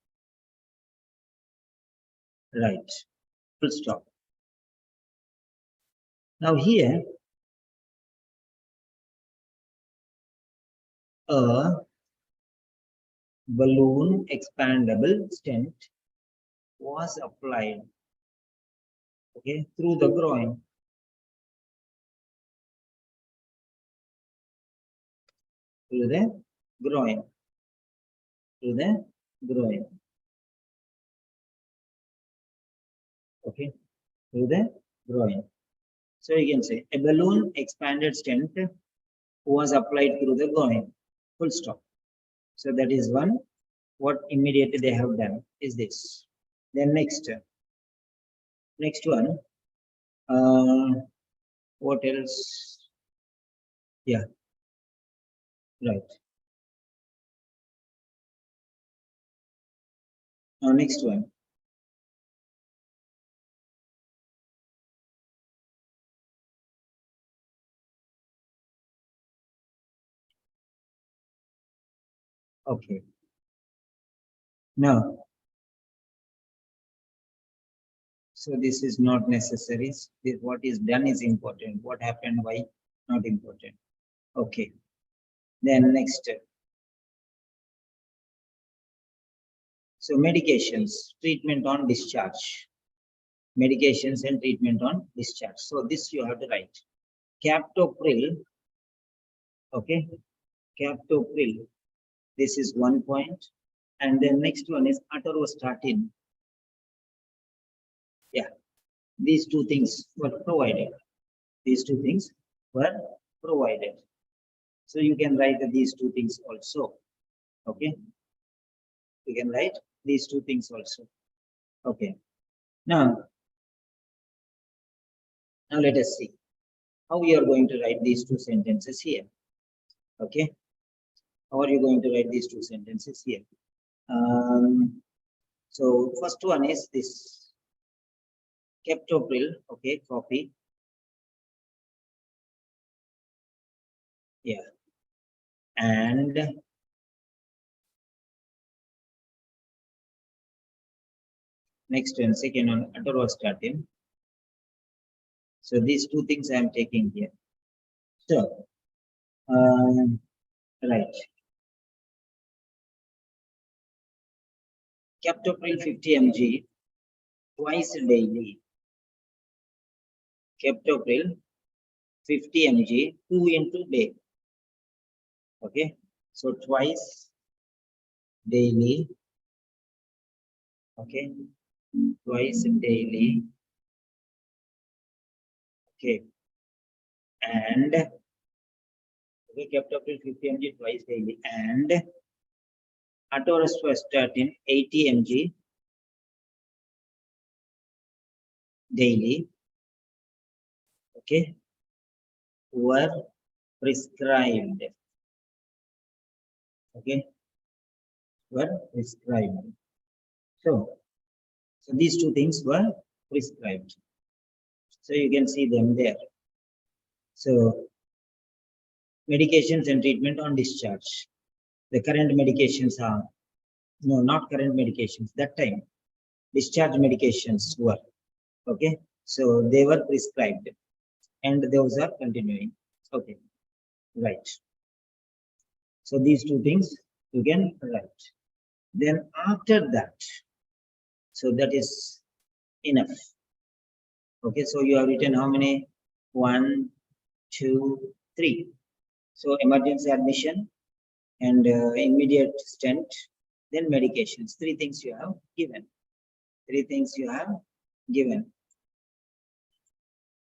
S1: Right. Full stop. Now here, a balloon expandable stent was applied, okay, through the groin. Through the groin. Through the groin. Okay, through the groin. So you can say a balloon expanded stent was applied through the groin. Full stop. So that is one. What immediately they have done is this. Then next one. What else? Yeah. Right. Now next one. Okay. Now, so this is not necessary. What is done is important. What happened, why, not important. Okay. Then next. So medications, treatment on discharge. medications and treatment on discharge. So this you have to write. Captopril, okay, captopril. This is 1 point, and then next one is atorvastatin. Yeah, these two things were provided. These two things were provided. So you can write these two things also. Okay, you can write these two things also. Okay. Now let us see how we are going to write these two sentences here. Okay. How are you going to write these two sentences here? So first one is this captopril. Okay, copy. Yeah. And next one, second one, atorvastatin. So these two things I am taking here. So, right. Captopril 50 mg twice daily. Captopril 50 mg 2 into day. Okay, so twice daily. Okay, twice daily. Okay, and okay, captopril 50 mg twice daily, and atorvastatin 80 mg daily. Okay, were prescribed. Okay, were prescribed. So these two things were prescribed. So you can see them there. So medications and treatment on discharge. The current medications are, no, not current medications, that time discharge medications were, okay. So they were prescribed and those are continuing. Okay, right. So these two things you can write. Then after that, so that is enough. Okay, so you have written how many? 1, 2, 3. So emergency admission and immediate stent, then medications. 3 things you have given. 3 things you have given.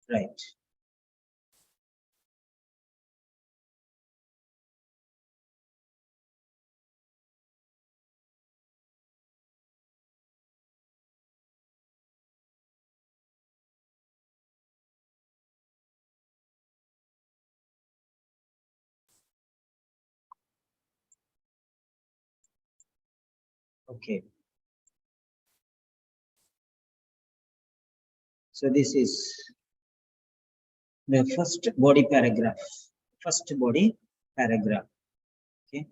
S1: Right. Okay. So this is the first body paragraph. First body paragraph. Okay.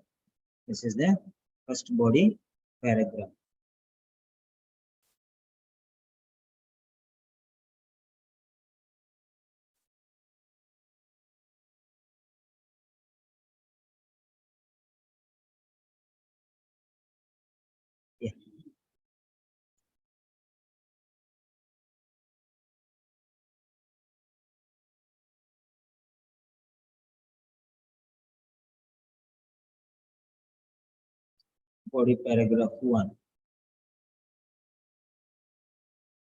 S1: This is the first body paragraph. Yeah. Body paragraph 1.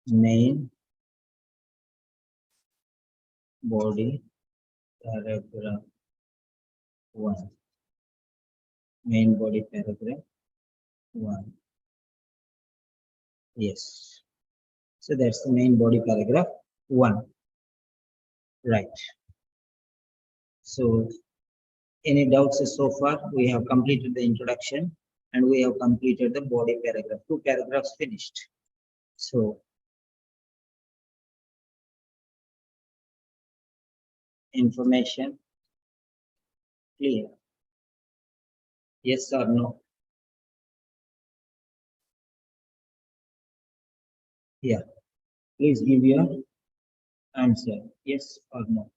S1: Main body paragraph 1. Main body paragraph 1. Yes. So that's the main body paragraph 1. Right. So any doubts so far? We have completed the introduction and we have completed the body paragraph. 2 paragraphs finished. So information clear? Yes or no? Yeah. Please give your answer. Yes or no?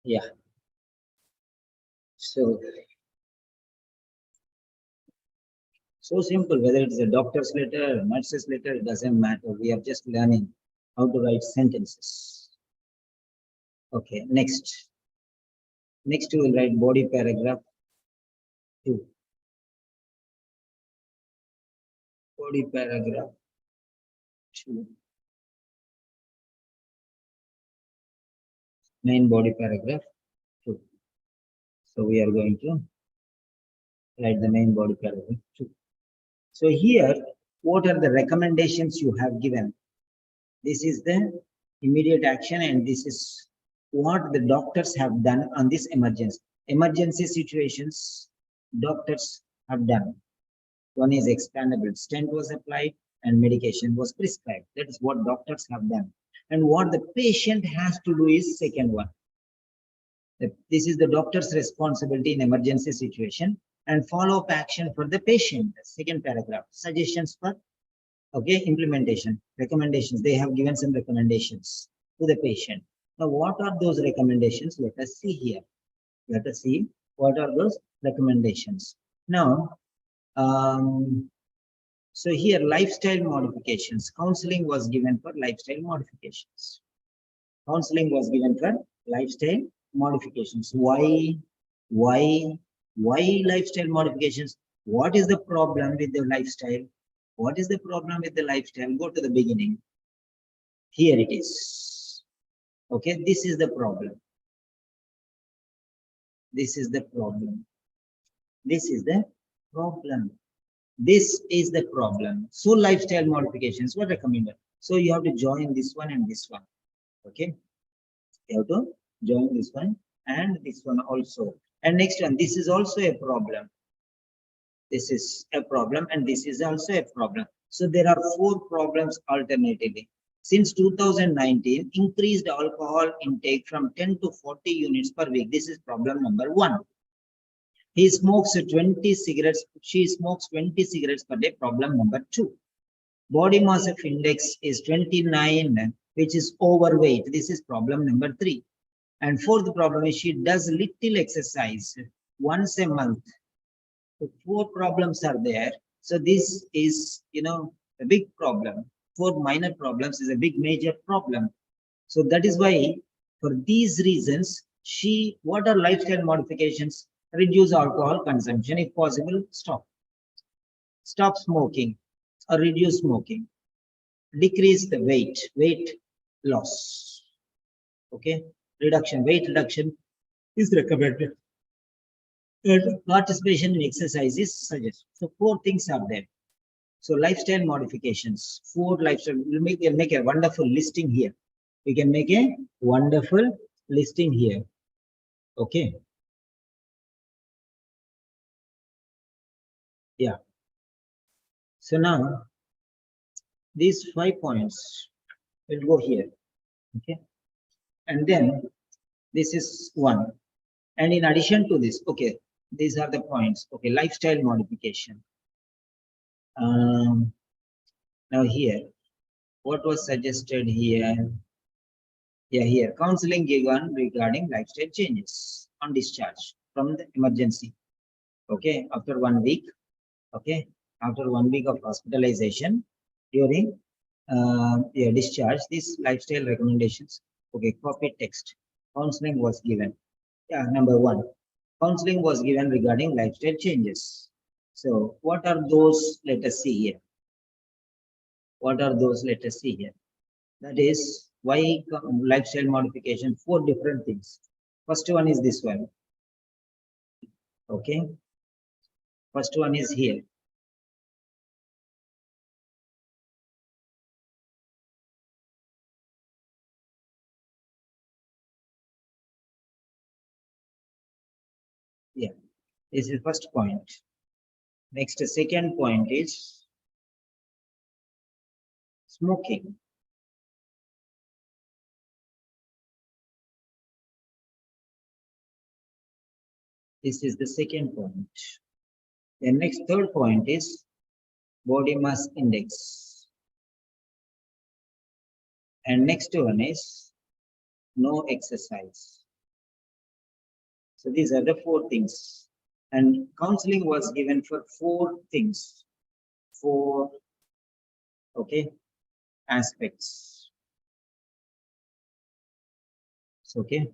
S1: Yeah. So simple, whether it's a doctor's letter, a nurse's letter, it doesn't matter. We are just learning how to write sentences. Okay, next. Next we will write body paragraph 2. Body paragraph 2. Main body paragraph 2. So we are going to write the main body paragraph 2. So here, what are the recommendations you have given? This is the immediate action, and this is what the doctors have done on this emergency. Emergency situations, doctors have done. One is expandable stent was applied and medication was prescribed. That is what doctors have done. And what the patient has to do is second one. This is the doctor's responsibility in emergency situation, and follow-up action for the patient. Second paragraph, suggestions for implementation, recommendations. They have given some recommendations to the patient. Now, what are those recommendations? Let us see here. Let us see what are those recommendations. Now, so here, lifestyle modifications. Counseling was given for lifestyle modifications. Counseling was given for lifestyle modifications. Why lifestyle modifications? What is the problem with the lifestyle? What is the problem with the lifestyle? Go to the beginning. Here it is. Okay, this is the problem. This is the problem. This is the problem. This is the problem. So lifestyle modifications were recommended. So you have to join this one and this one. Okay, you have to join this one and this one also. And next one, this is also a problem. This is a problem and this is also a problem. So there are 4 problems alternatively. Since 2019, increased alcohol intake from 10 to 40 units per week. This is problem number 1. He smokes 20 cigarettes. She smokes 20 cigarettes per day. Problem number 2. Body mass index is 29, which is overweight. This is problem number 3. And fourth problem is she does little exercise once a month. So 4 problems are there. So this is, a big problem. 4 minor problems is a big major problem. So that is why, for these reasons, what are lifestyle modifications? Reduce alcohol consumption, if possible, stop. Stop smoking or reduce smoking. Decrease the weight loss. Okay, weight reduction is recommended. And participation in exercise is suggested. So 4 things are there. So lifestyle modifications, 4 lifestyle. We'll make a wonderful listing here. We can make a wonderful listing here. Okay. Yeah. So now these 5 points will go here. Okay. And then this is 1. And in addition to this, okay, these are the points. Okay, lifestyle modification. Now here, what was suggested here? Yeah, here, counseling given regarding lifestyle changes on discharge from the emergency. Okay, after 1 week. Okay, after 1 week of hospitalization, during discharge, these lifestyle recommendations. Okay, copy text. Counseling was given. Yeah, number 1. Counseling was given regarding lifestyle changes. So what are those? Let us see here. What are those? Let us see here. That is why lifestyle modification, 4 different things. First one is this one. Okay. First one is here. Yeah, this is first point. Next, second point is smoking. This is the second point. The next third point is body mass index. And next one is no exercise. So these are the 4 things. And counseling was given for 4 things, 4, okay, aspects. So, okay.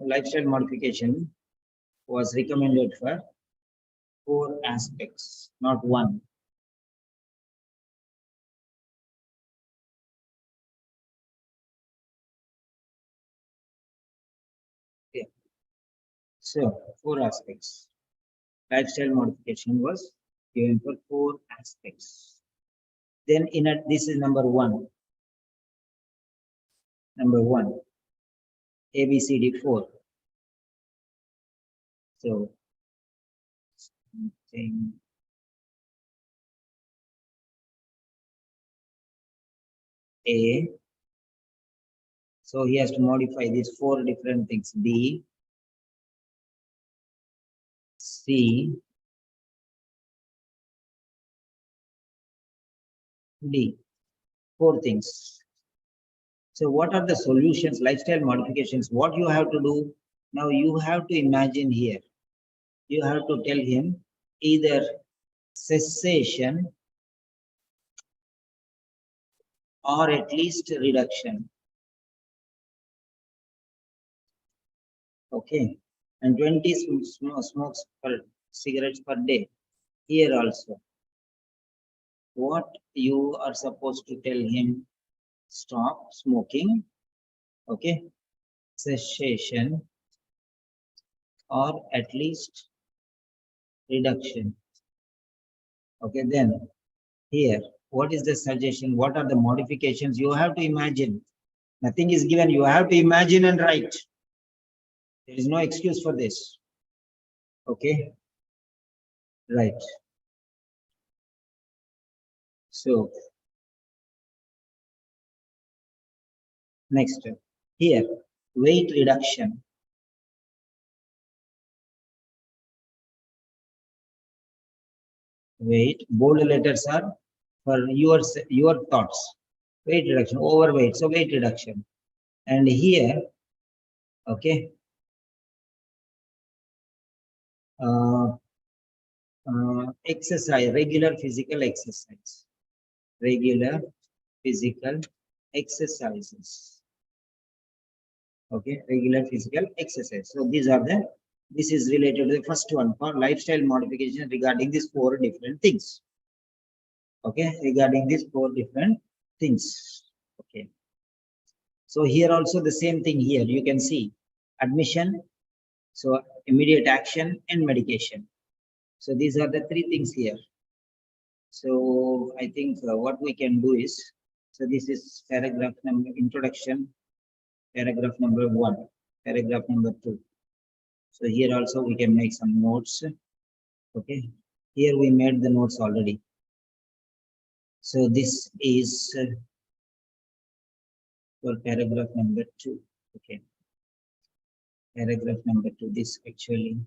S1: Lifestyle modification was recommended for 4 aspects, not 1. Okay. So 4 aspects. Lifestyle modification was given for 4 aspects. Then this is number 1. Number 1, ABCD 4. So something A. So he has to modify these 4 different things: B, C, D. 4 things. So what are the solutions, lifestyle modifications? What you have to do now, you have to imagine here. You have to tell him either cessation or at least reduction. Okay. And 20 smokes per cigarettes per day. Here also. What you are supposed to tell him: stop smoking. Okay. Cessation or at least reduction. Okay, then here, what is the suggestion? What are the modifications? You have to imagine. Nothing is given. You have to imagine and write. There is no excuse for this. Okay, right. So next, here, weight reduction. Weight, bold letters are for your thoughts. Weight reduction, overweight, so weight reduction. And here, okay, exercise, regular physical exercise. Regular physical exercises. Okay, regular physical exercise. So this is related to the first one for lifestyle modification regarding these 4 different things. Okay, regarding these 4 different things. Okay. So here also the same thing here. You can see admission, so immediate action and medication. So these are the 3 things here. So I think what we can do is, so this is paragraph number introduction, paragraph number 1, paragraph number 2. So here also we can make some notes. Okay, here we made the notes already. So this is for paragraph number 2. Okay, paragraph number 2. This actually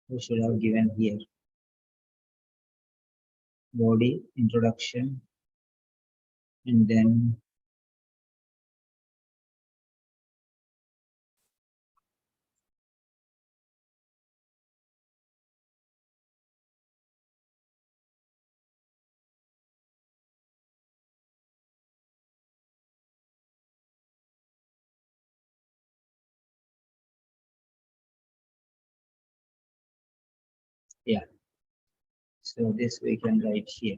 S1: we should have given here. Body introduction, and then yeah. So this we can write here.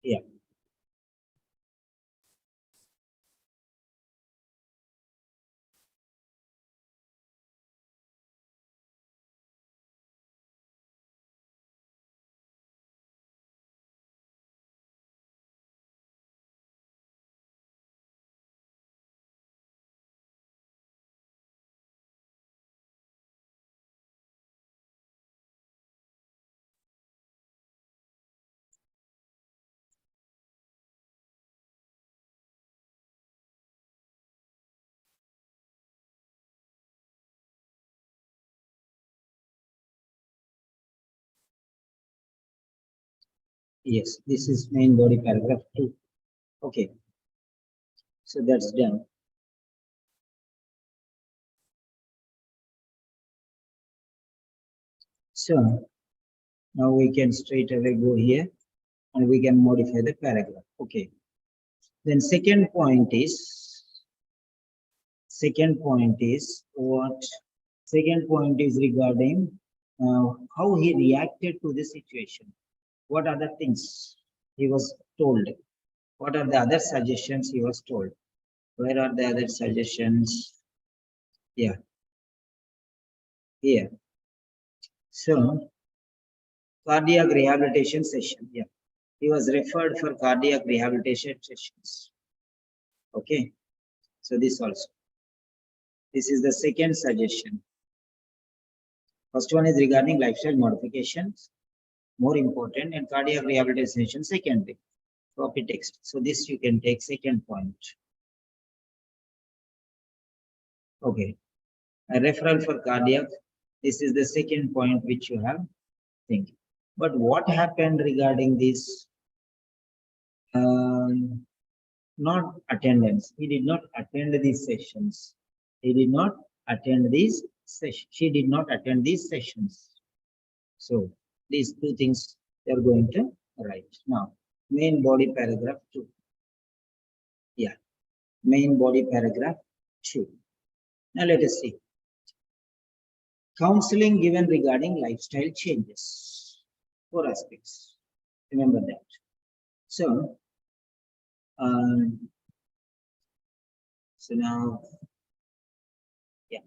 S1: Yeah. Yes, this is main body paragraph 2. Okay. So that's done. So now we can straight away go here and we can modify the paragraph. Okay. Then second point is what? Second point is regarding how he reacted to the situation. What other things he was told? What are the other suggestions he was told? Where are the other suggestions? Yeah, here. So, cardiac rehabilitation session. Yeah, he was referred for cardiac rehabilitation sessions. Okay, so this also. This is the second suggestion. First one is regarding lifestyle modifications, more important, and cardiac rehabilitation secondary. Copy text. So this you can take second point. Okay. A referral for cardiac. This is the second point which you have think. But what happened regarding this? Not attendance. He did not attend these sessions. He did not attend these sessions. She did not attend these sessions. So these two things they are going to write. Now, main body paragraph 2. Yeah, main body paragraph 2. Now let us see. Counseling given regarding lifestyle changes. 4 aspects. Remember that. So, so now, yeah.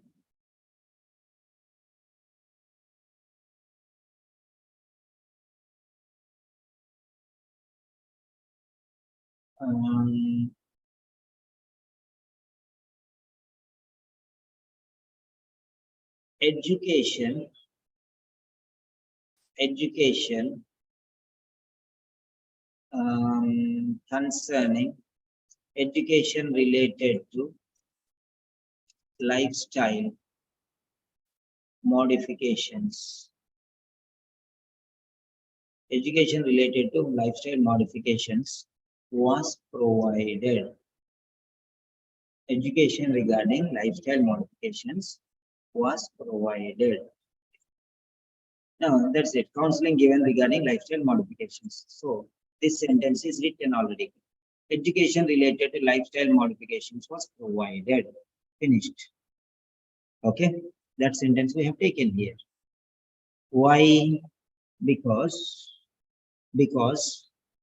S1: Education concerning education related to lifestyle modifications. Education related to lifestyle modifications was provided. Education regarding lifestyle modifications was provided. Now that's it. Counseling given regarding lifestyle modifications. So this sentence is written already. Education related to lifestyle modifications was provided. Finished. Okay, that sentence we have taken here. Why? Because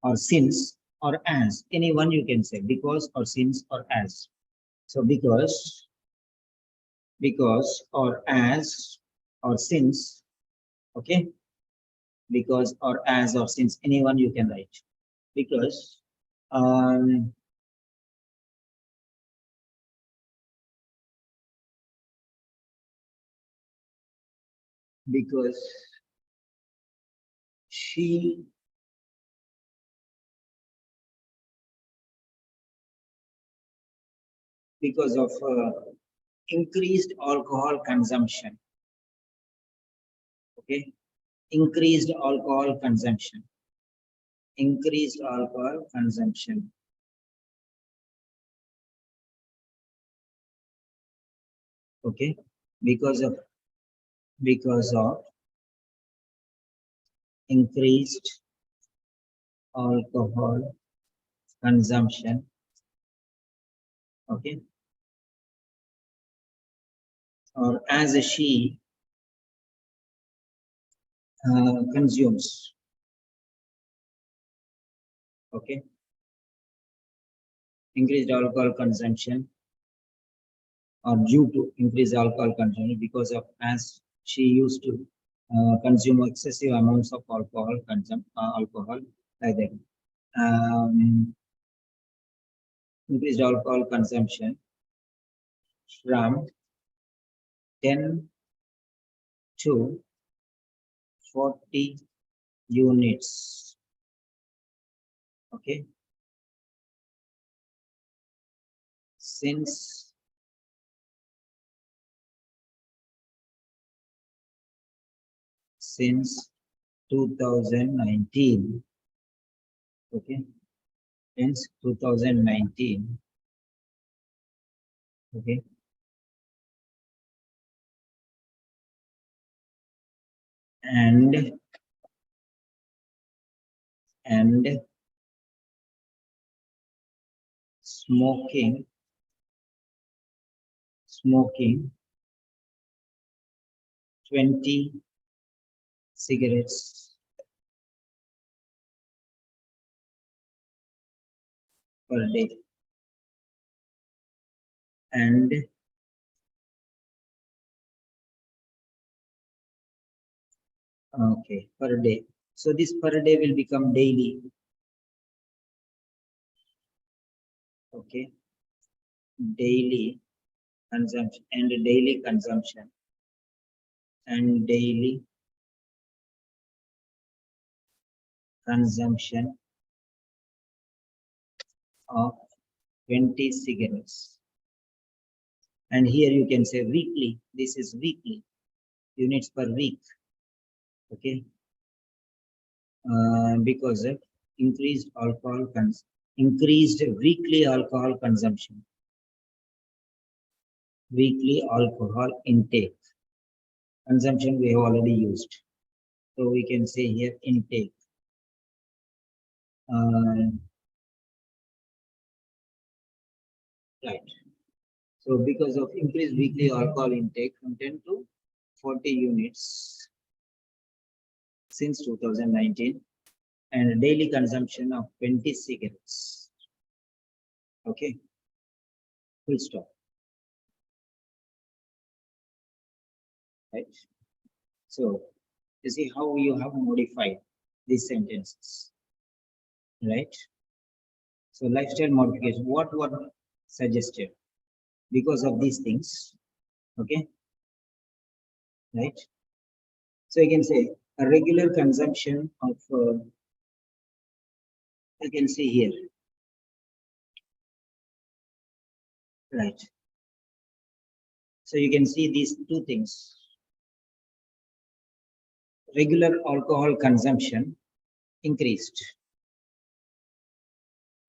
S1: or since or as. Anyone you can say because or since or as. So because or as or since. Okay, because or as or since, anyone you can write. Because because she because of increased alcohol consumption. Okay, increased alcohol consumption. Increased alcohol consumption. Okay, because of increased alcohol consumption. Okay, or as she consumes Okay. Increased alcohol consumption, or due to increased alcohol consumption because of as she used to consume excessive amounts of alcohol like that. Increased alcohol consumption from 10 to 40 units. Okay. Since 2019. Okay. Since 2019. Okay. And smoking 20 cigarettes per day, and okay, per day. So this per day will become daily. Okay. Daily consumption and daily consumption and daily consumption of 20 cigarettes. And here you can say weekly. This is weekly units per week. Okay. Because of increased increased weekly alcohol consumption, weekly alcohol intake. Consumption we have already used, so we can say here intake. Right. So because of increased weekly alcohol intake from 10 to 40 units since 2019, and daily consumption of 20 cigarettes. Okay. Full stop. Right. So you see how you have modified these sentences. Right. So lifestyle modification, what were suggested because of these things. Okay. Right. So you can say a regular consumption of you can see here. Right. So you can see these two things. Regular alcohol consumption increased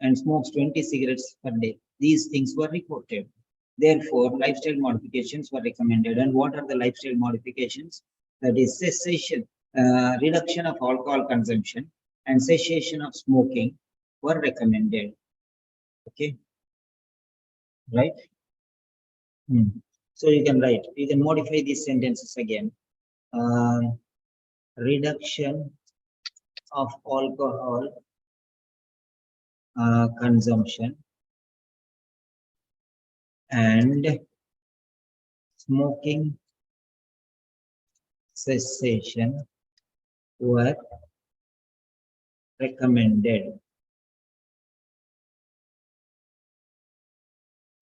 S1: and smokes 20 cigarettes per day. These things were reported. Therefore, lifestyle modifications were recommended. And what are the lifestyle modifications? That is cessation, reduction of alcohol consumption and cessation of smoking were recommended. Okay. Right. So you can write, you can modify these sentences again. Reduction of alcohol consumption and smoking cessation were recommended.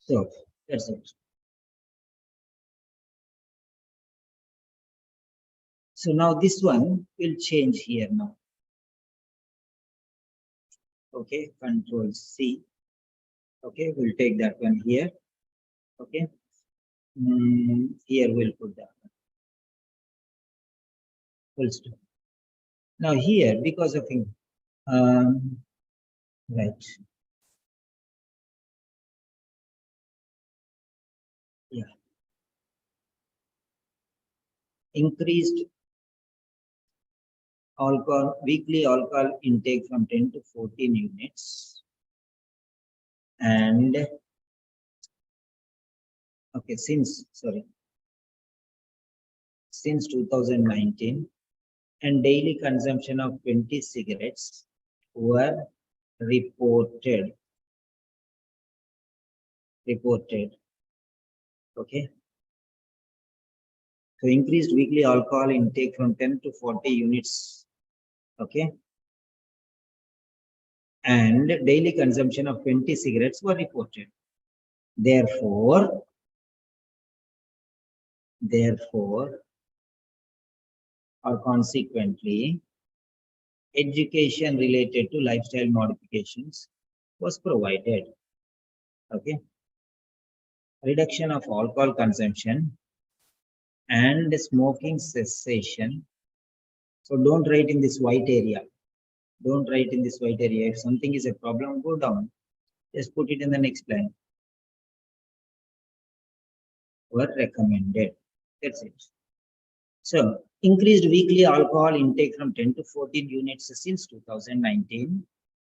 S1: So that's it. So now this one will change here now. Okay, Control C. Okay, we'll take that one here. Okay, here we'll put that one. Full stop. Now here, because of right. Yeah. Increased weekly alcohol intake from 10 to 14 units. And okay, since 2019, and daily consumption of 20 cigarettes were reported. Okay. So increased weekly alcohol intake from 10 to 40 units. Okay. And daily consumption of 20 cigarettes were reported. Therefore, or consequently, education related to lifestyle modifications was provided. Okay. Reduction of alcohol consumption and smoking cessation. So don't write in this white area. Don't write in this white area. If something is a problem, go down. Just put it in the next line. Were recommended. That's it. So increased weekly alcohol intake from 10 to 14 units since 2019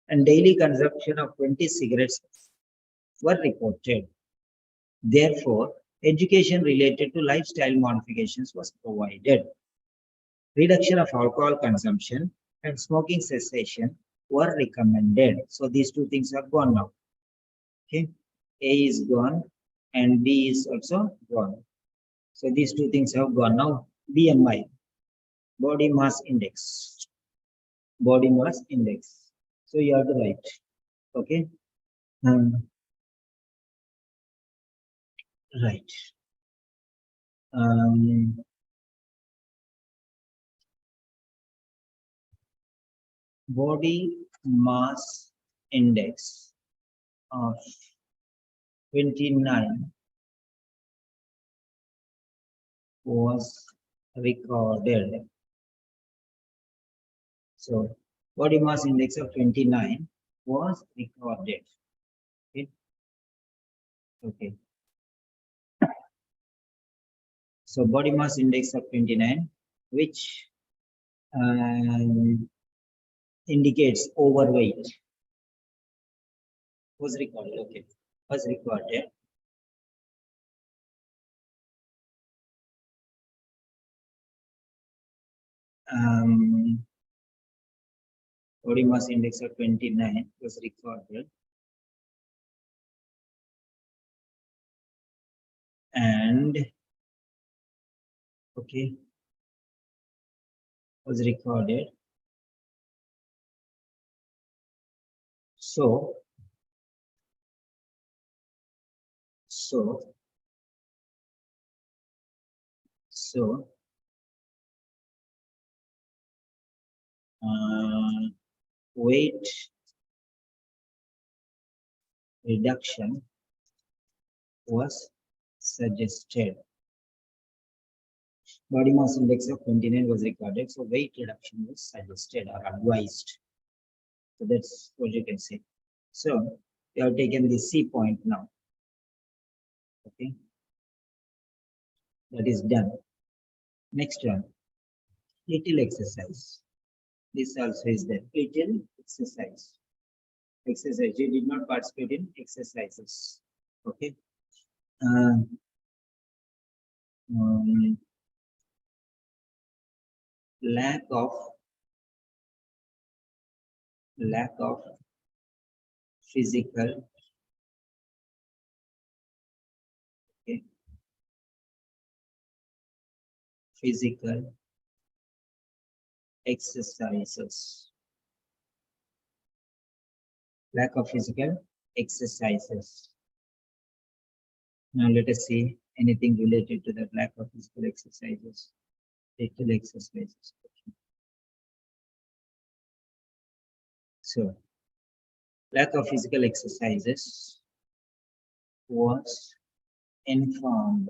S1: and daily consumption of 20 cigarettes were reported. Therefore, education related to lifestyle modifications was provided. Reduction of alcohol consumption and smoking cessation were recommended. So these two things are gone now. Okay, A is gone and B is also gone. So these two things have gone now. BMI, body mass index. Body mass index. So you have to write. Okay. Right. Body mass index of 29 was recorded. So body mass index of 29 was recorded. Okay. Okay. So body mass index of 29, which indicates overweight, was recorded. Okay, was recorded. Body mass index of 29 was recorded. And okay, was recorded. So weight reduction was suggested. Body mass index of 29 was recorded, so weight reduction was suggested or advised. So that's what you can say. So you have taken the C point now. Okay, that is done. Next one, little exercise. This also is there. Little exercise. Exercise. You did not participate in exercises. Okay. Lack of physical physical exercises. Lack of physical exercises. Now let us see anything related to that lack of physical exercises. Little exercises. So lack of physical exercises was informed.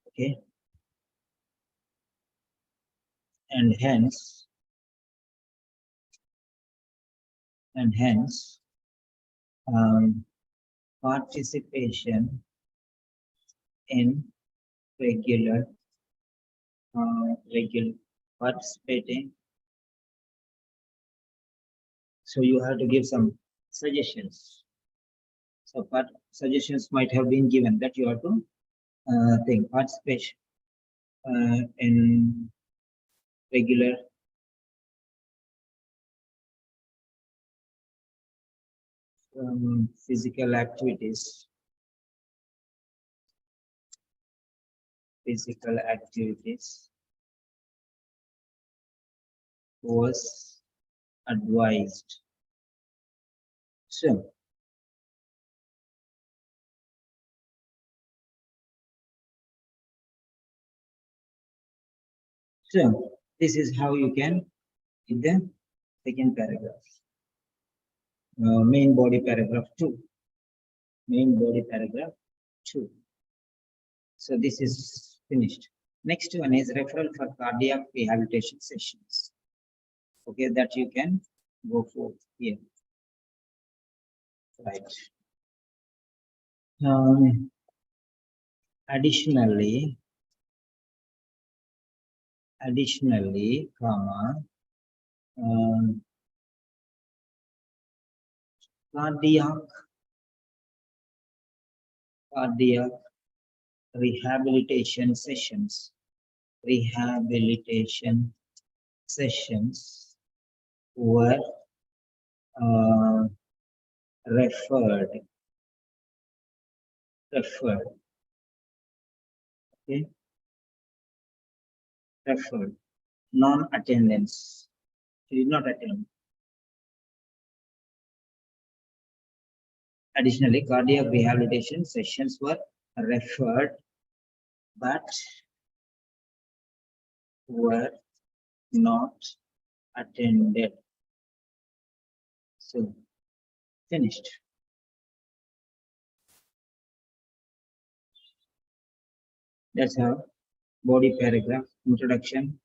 S1: Okay. And hence participation in regular participating. So you have to give some suggestions. So suggestions might have been given that you have to think participation in regular physical activities. Physical activities was advised. So, this is how you can in the second paragraph. Main body paragraph 2. Main body paragraph 2. So this is finished. Next one is referral for cardiac rehabilitation sessions. Okay, that you can go for here. Right. Additionally, comma, cardiac rehabilitation sessions were referred, okay, referred, non-attendance, she did not attend. Additionally, cardiac rehabilitation sessions were referred but were not attended. So, finished. That's how body paragraph, introduction,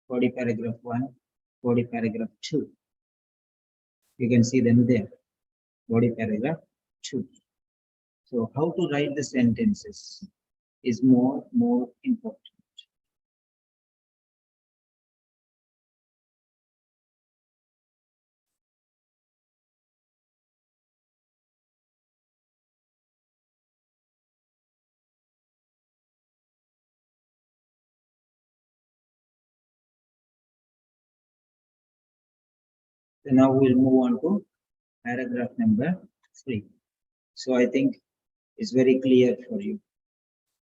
S1: body paragraph 1, body paragraph 2. You can see them there, body paragraph 2. So how to write the sentences is more important. So now we'll move on to paragraph number 3. So I think it's very clear for you.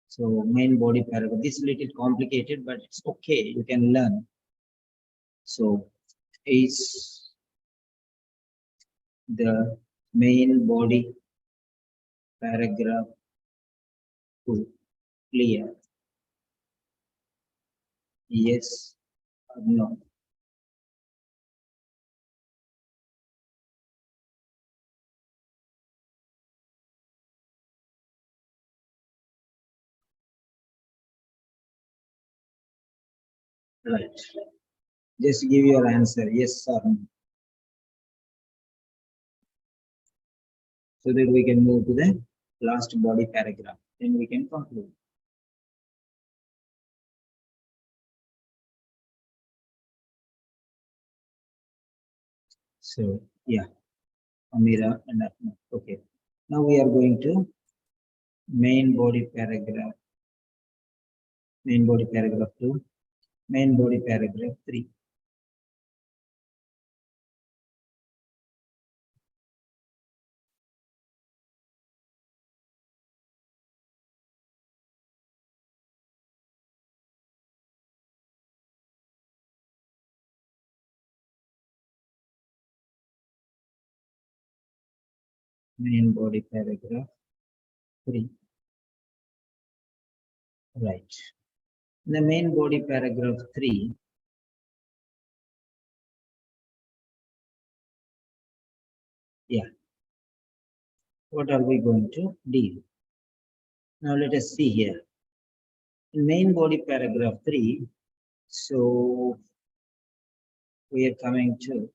S1: So main body paragraph, this is a little complicated, but it's okay, you can learn. So is the main body paragraph 2 clear? Yes or no? Right. Just give your answer, yes or no. So that we can move to the last body paragraph. Then we can conclude. So yeah, Amira and Atma. Okay. Now we are going to main body paragraph 2, main body paragraph 3. Main body paragraph 3. Right. The main body paragraph 3. Yeah. What are we going to deal? Now let us see here. In main body paragraph 3, so we are coming to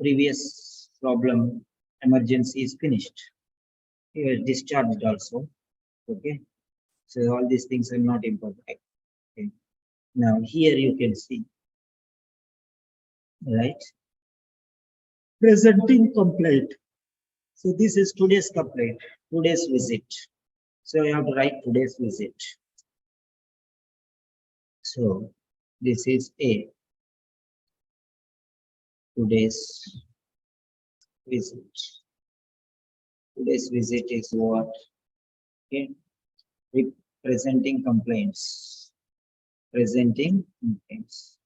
S1: previous problem, emergency is finished. He was discharged also. Okay. So all these things are not important. Okay. Now here you can see, right? Presenting complaint. So this is today's complaint, today's visit. So you have to write today's visit. So this is A. Today's visit. Today's visit is what? Okay. Presenting complaints. Presenting complaints.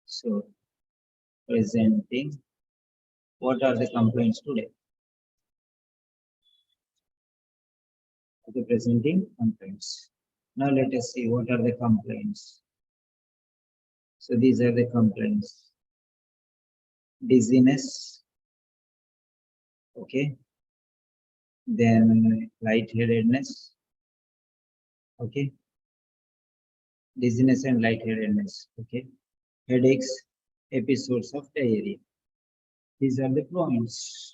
S1: So, presenting. What are the complaints today? Okay, presenting complaints. Now let us see what are the complaints. So these are the complaints. Dizziness. Okay. Then lightheadedness. Okay. Dizziness and lightheadedness. Okay. Headaches, episodes of diarrhea. These are the points.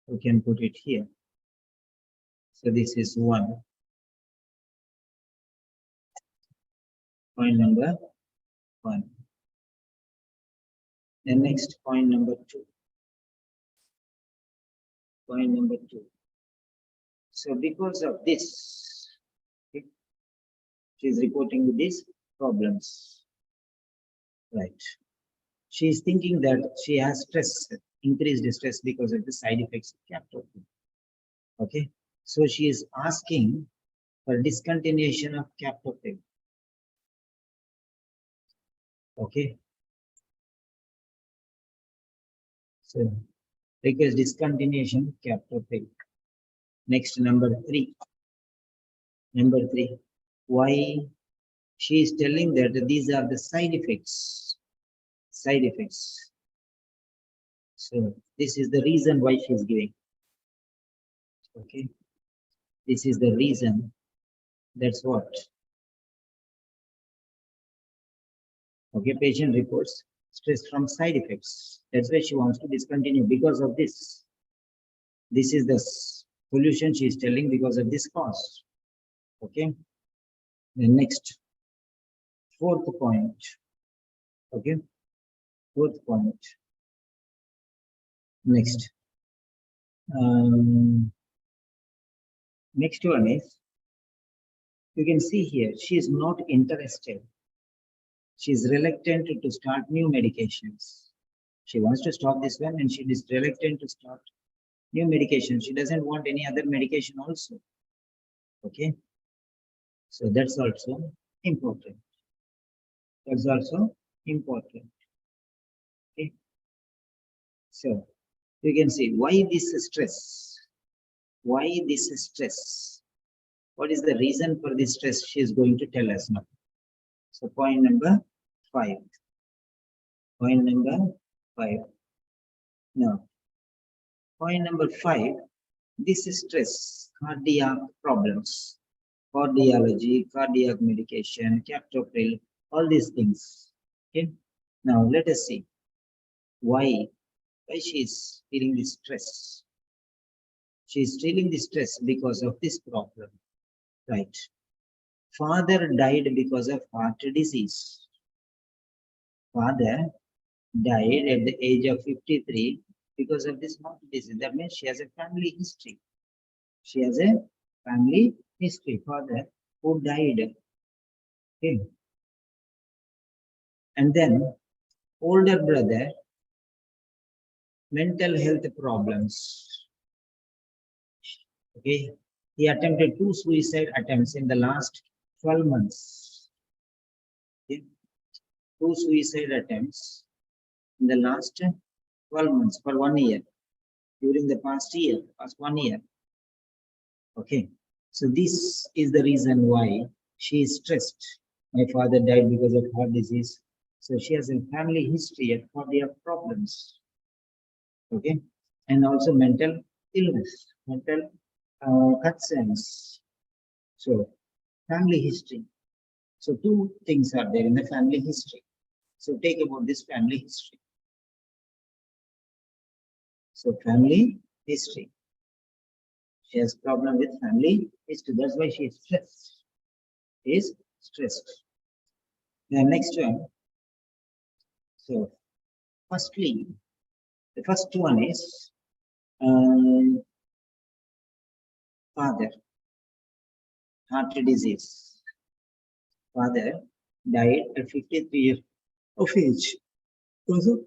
S1: We can put it here. So this is 1. Point number 1. The next point number 2. Point number 2. So because of this, okay, she is reporting these problems. Right. She is thinking that she has stress, increased stress because of the side effects of captopril. Okay. So she is asking for discontinuation of captopril. Okay. So request discontinuation of captopril. Next, number 3. Number 3. Why she is telling that these are the side effects. Side effects. So this is the reason why she is giving. Okay. This is the reason. That's what. Okay. Patient reports stress from side effects. That's why she wants to discontinue because of this. This is the solution she is telling because of this cause. Okay. The next, 4th point. Okay. 4th point. Next. Next one is, you can see here, she is not interested. She is reluctant to start new medications. She wants to stop this one and she is reluctant to start new medication. She doesn't want any other medication also. Okay. So that's also important. That's also important. Okay. So you can see why this stress. Why this stress? What is the reason for this stress? She is going to tell us now. So point number 5. Point number 5. Now, point number 5. This is stress, cardiac problems, cardiology, cardiac medication, captopril, all these things. Okay. Now let us see why she is feeling this stress. She is feeling this stress because of this problem. Right. Father died because of heart disease. Father died at the age of 53 because of this heart disease. That means she has a family history. She has a family history. Father who died. Okay. And then older brother, mental health problems. Okay. He attempted 2 suicide attempts in the last 12 months. Okay. 2 suicide attempts in the last 12 months for 1 year. During the past 1 year. Okay. So this is the reason why she is stressed. My father died because of heart disease. So she has a family history of cardiac problems. Okay. And also mental illness, mental concerns. So family history. So 2 things are there in the family history. So take about this family history. So family history. She has problem with family history. That's why she is stressed. Is stressed. The next one. So firstly, the first one is father, heart disease. father died at 53 years of age because of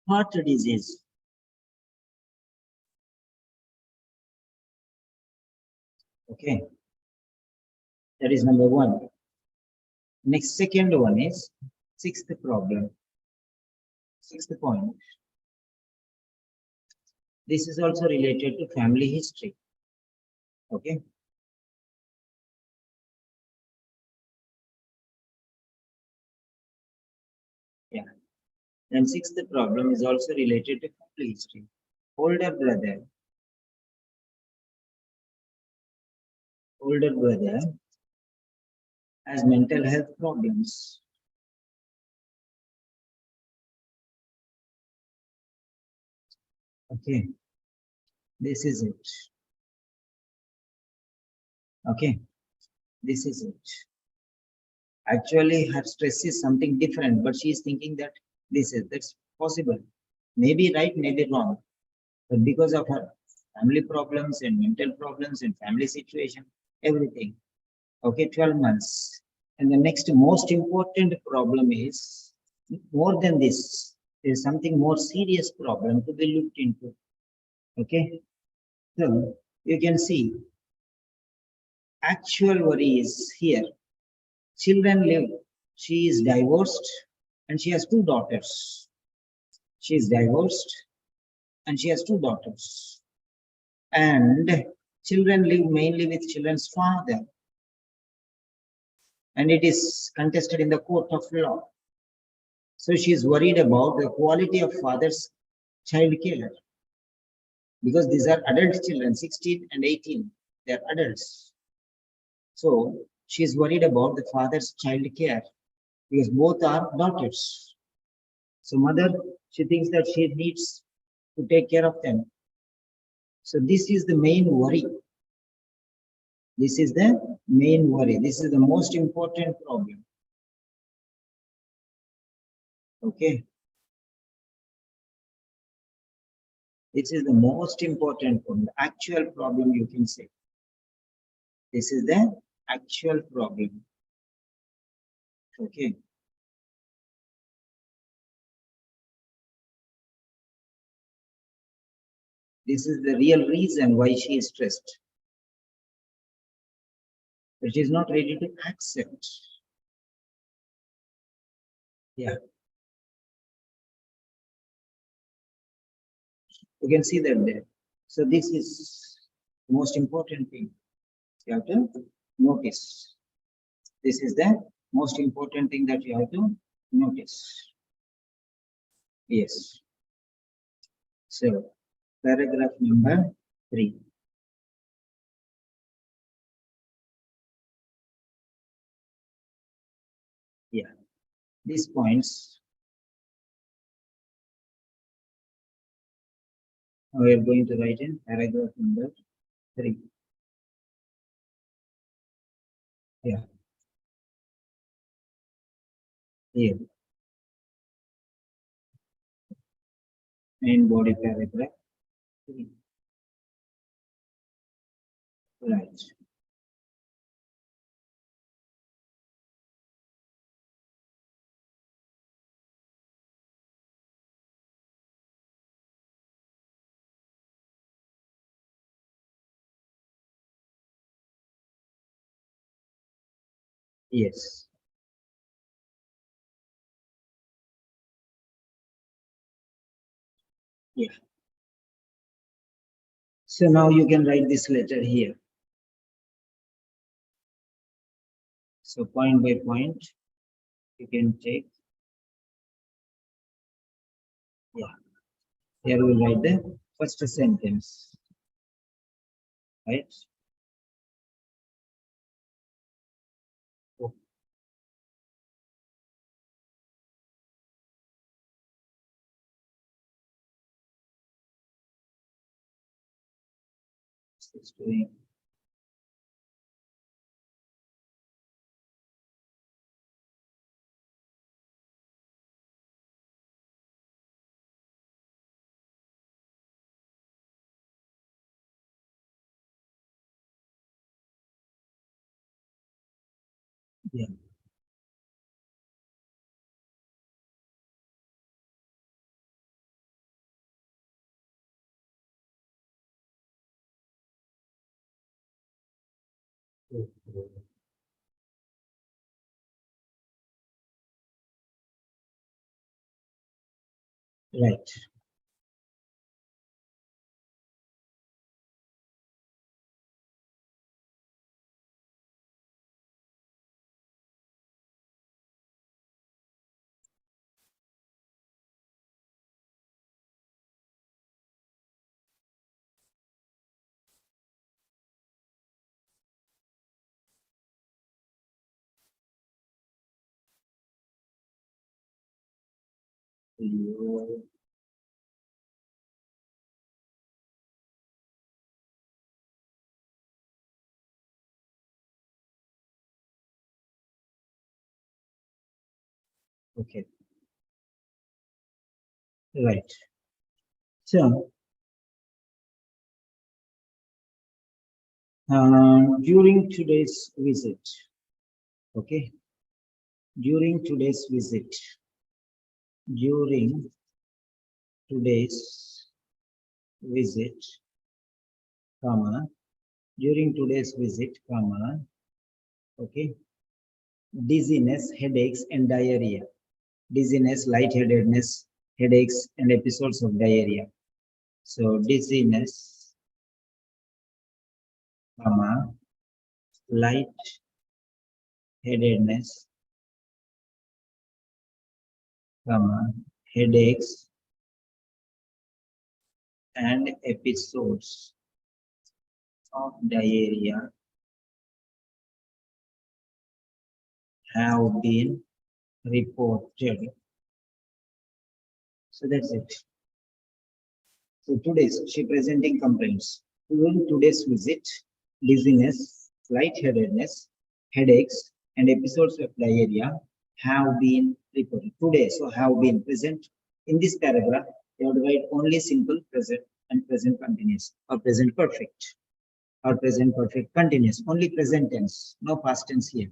S1: heart disease. Okay, that is number one. Next, second one is sixth problem. Sixth point. This is also related to family history. Okay. Yeah. And sixth problem is also related to family history. Older brother has mental health problems. Okay. This is it. Okay. This is it. Actually, her stress is something different, but she is thinking that that's possible. Maybe right, maybe wrong. But because of her family problems and mental problems and family situation, everything. Okay, 12 months. And the next most important problem is more than this. There is something more serious problem to be looked into. Okay. So you can see actual worry is here. Children live. She is divorced and she has two daughters. She is divorced and she has two daughters. And children live mainly with children's father. And it is contested in the court of law. So she is worried about the quality of father's child care. Because these are adult children, 16 and 18. They are adults. So she is worried about the father's child care because both are daughters. So mother, she thinks that she needs to take care of them. So this is the main worry. This is the main worry. This is the most important problem. Okay. This is the most important problem, the actual problem you can say. This is the actual problem. Okay. This is the real reason why she is stressed. But she is not ready to accept. Yeah. You can see that there. So this is the most important thing. You have to notice. This is the most important thing that you have to notice. Yes. So paragraph number 3. Yeah. These points we are going to write in paragraph number 3. Yeah. Here. Main body paragraph 3. Right. Yes. Yeah. So now you can write this letter here. So point by point, you can take. Yeah. Here we write the first sentence. Right? Oh, it's doing. Yeah. Right. Okay. Right. So, during today's visit, okay, during today's visit, during today's visit, comma, during today's visit, comma, okay, dizziness, headaches, and diarrhea. Dizziness, lightheadedness, headaches, and episodes of diarrhea. So, dizziness, comma, lightheadedness, comma, headaches, and episodes of diarrhea have been reported. So that's it. So today's she presenting complaints. During today's visit, dizziness, lightheadedness, headaches, and episodes of diarrhea have been reported. Today, so have been present. In this paragraph, you have to write only simple present and present continuous or present perfect or present perfect continuous. Only present tense, no past tense here.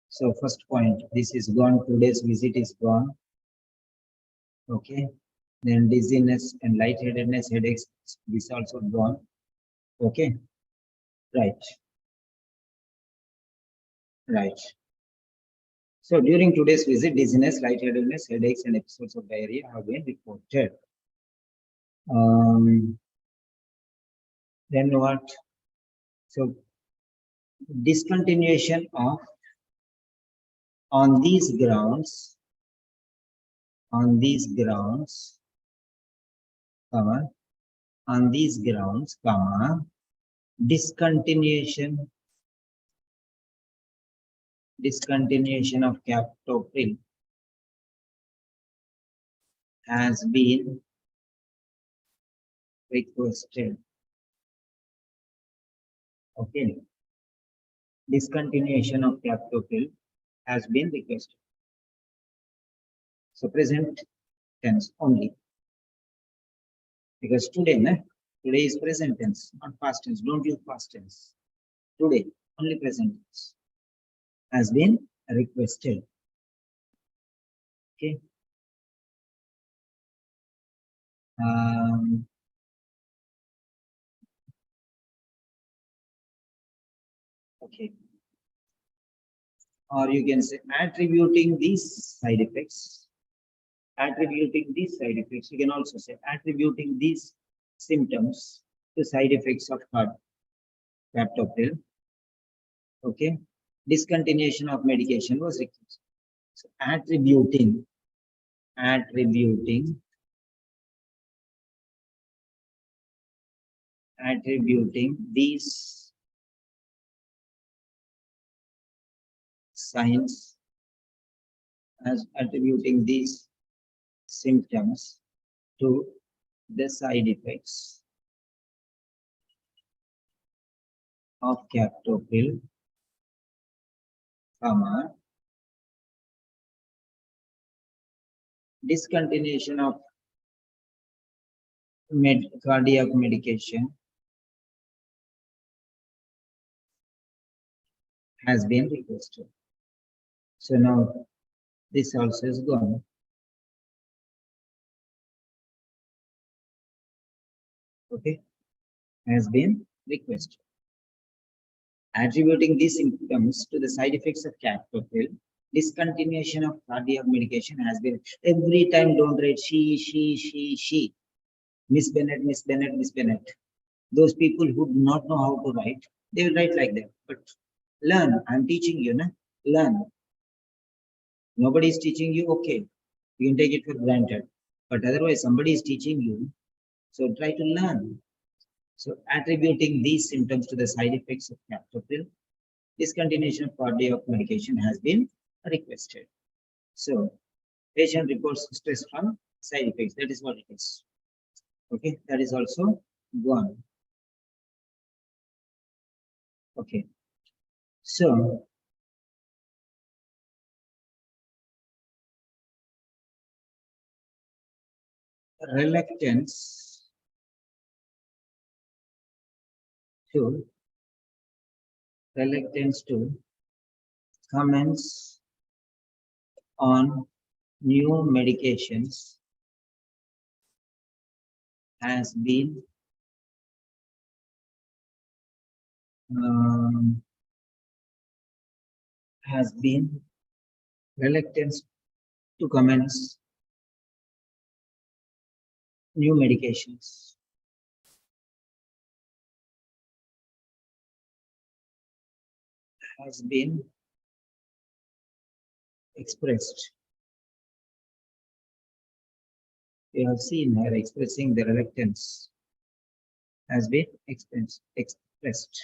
S1: So first point, this is gone. Today's visit is gone. Okay. Then dizziness and lightheadedness, headaches, this also gone. Okay. Right. Right. So during today's visit, dizziness, lightheadedness, headaches, and episodes of diarrhea have been reported. Then what? So discontinuation of on these grounds, comma, on these grounds, comma, discontinuation of captopril has been requested. Okay. Discontinuation of captopril has been requested. So present tense only. Because today, today is present tense, not past tense. Don't use past tense. Today, only present tense has been requested. Okay. Okay. Or you can say attributing these side effects. Attributing these side effects. You can also say attributing these symptoms to side effects of captopril. Okay. Discontinuation of medication was requested. So attributing these signs as attributing these symptoms to the side effects of captopril, comma, discontinuation of cardiac medication has been requested. So now this also is gone. Okay, has been requested. Attributing these symptoms to the side effects of captopril, discontinuation of cardiac medication has been every time. Don't write she. Miss Bennet, Miss Bennet, Miss Bennet. Those people who do not know how to write, they will write like that. But learn. I'm teaching you, na? Learn. Nobody is teaching you, okay. You can take it for granted. But otherwise, somebody is teaching you. So try to learn. So attributing these symptoms to the side effects of captopril, discontinuation of cardiac medication has been requested. So patient reports stress from side effects. That is what it is. Okay, that is also gone. Okay, so reluctance to commence on new medications has been reluctance to commence new medications has been expressed. You have seen her expressing the reluctance has been expressed.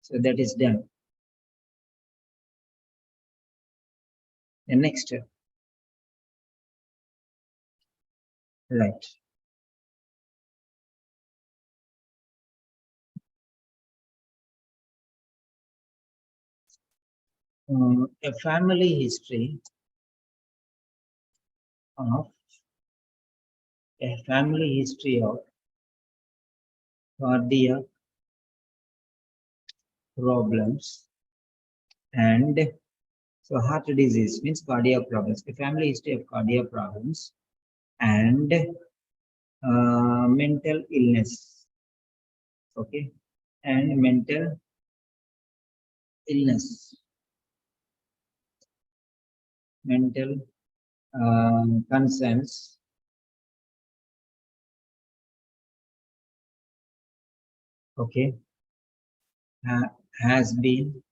S1: So that is done. The next step. Right. A family history of cardiac problems and so heart disease means cardiac problems. A family history of cardiac problems and mental illness. Okay, and mental illness, mental concerns. Okay, has been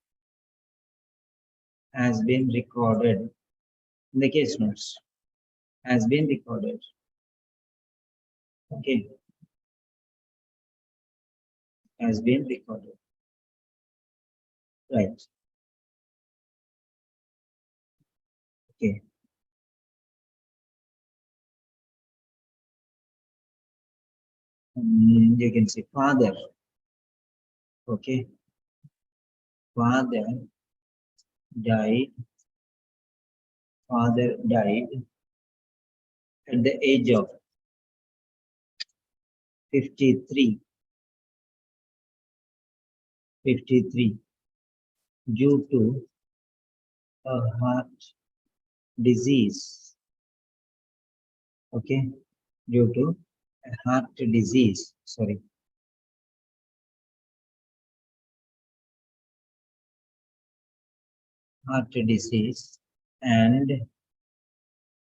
S1: recorded in the case notes. Has been recorded. Okay, has been recorded. Right. Okay. You can say father. Okay. Father died. Father died at the age of 53. 53 due to a heart disease. Okay. Due to a heart disease. Sorry. Heart disease and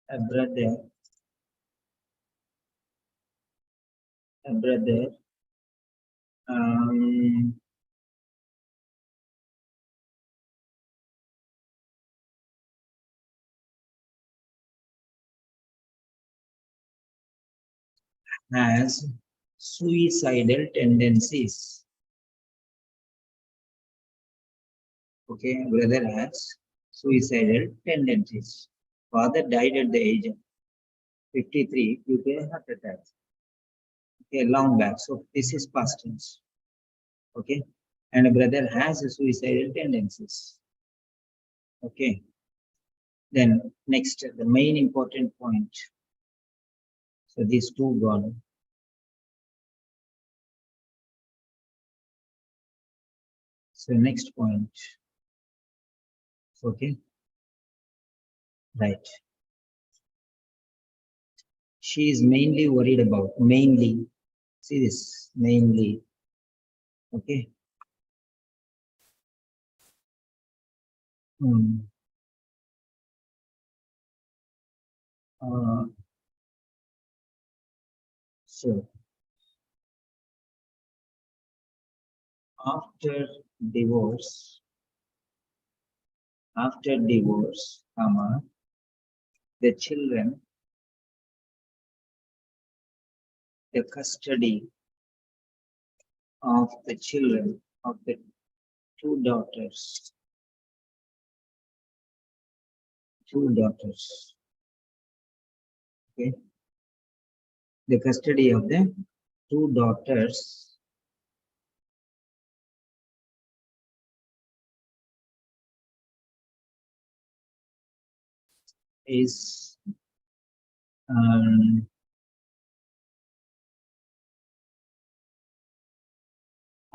S1: a brother has suicidal tendencies. Okay, brother has suicidal tendencies. Father died at the age of 53 due to a heart attack. Okay, long back. So this is past tense. Okay, and a brother has a suicidal tendencies. Okay, then next, the main important point. So these two gone. So next point. Okay, right. She is mainly worried about, mainly, see this, mainly, okay. um, so after divorce, comma, the children, the custody of the children of the two daughters, okay, the custody of the two daughters is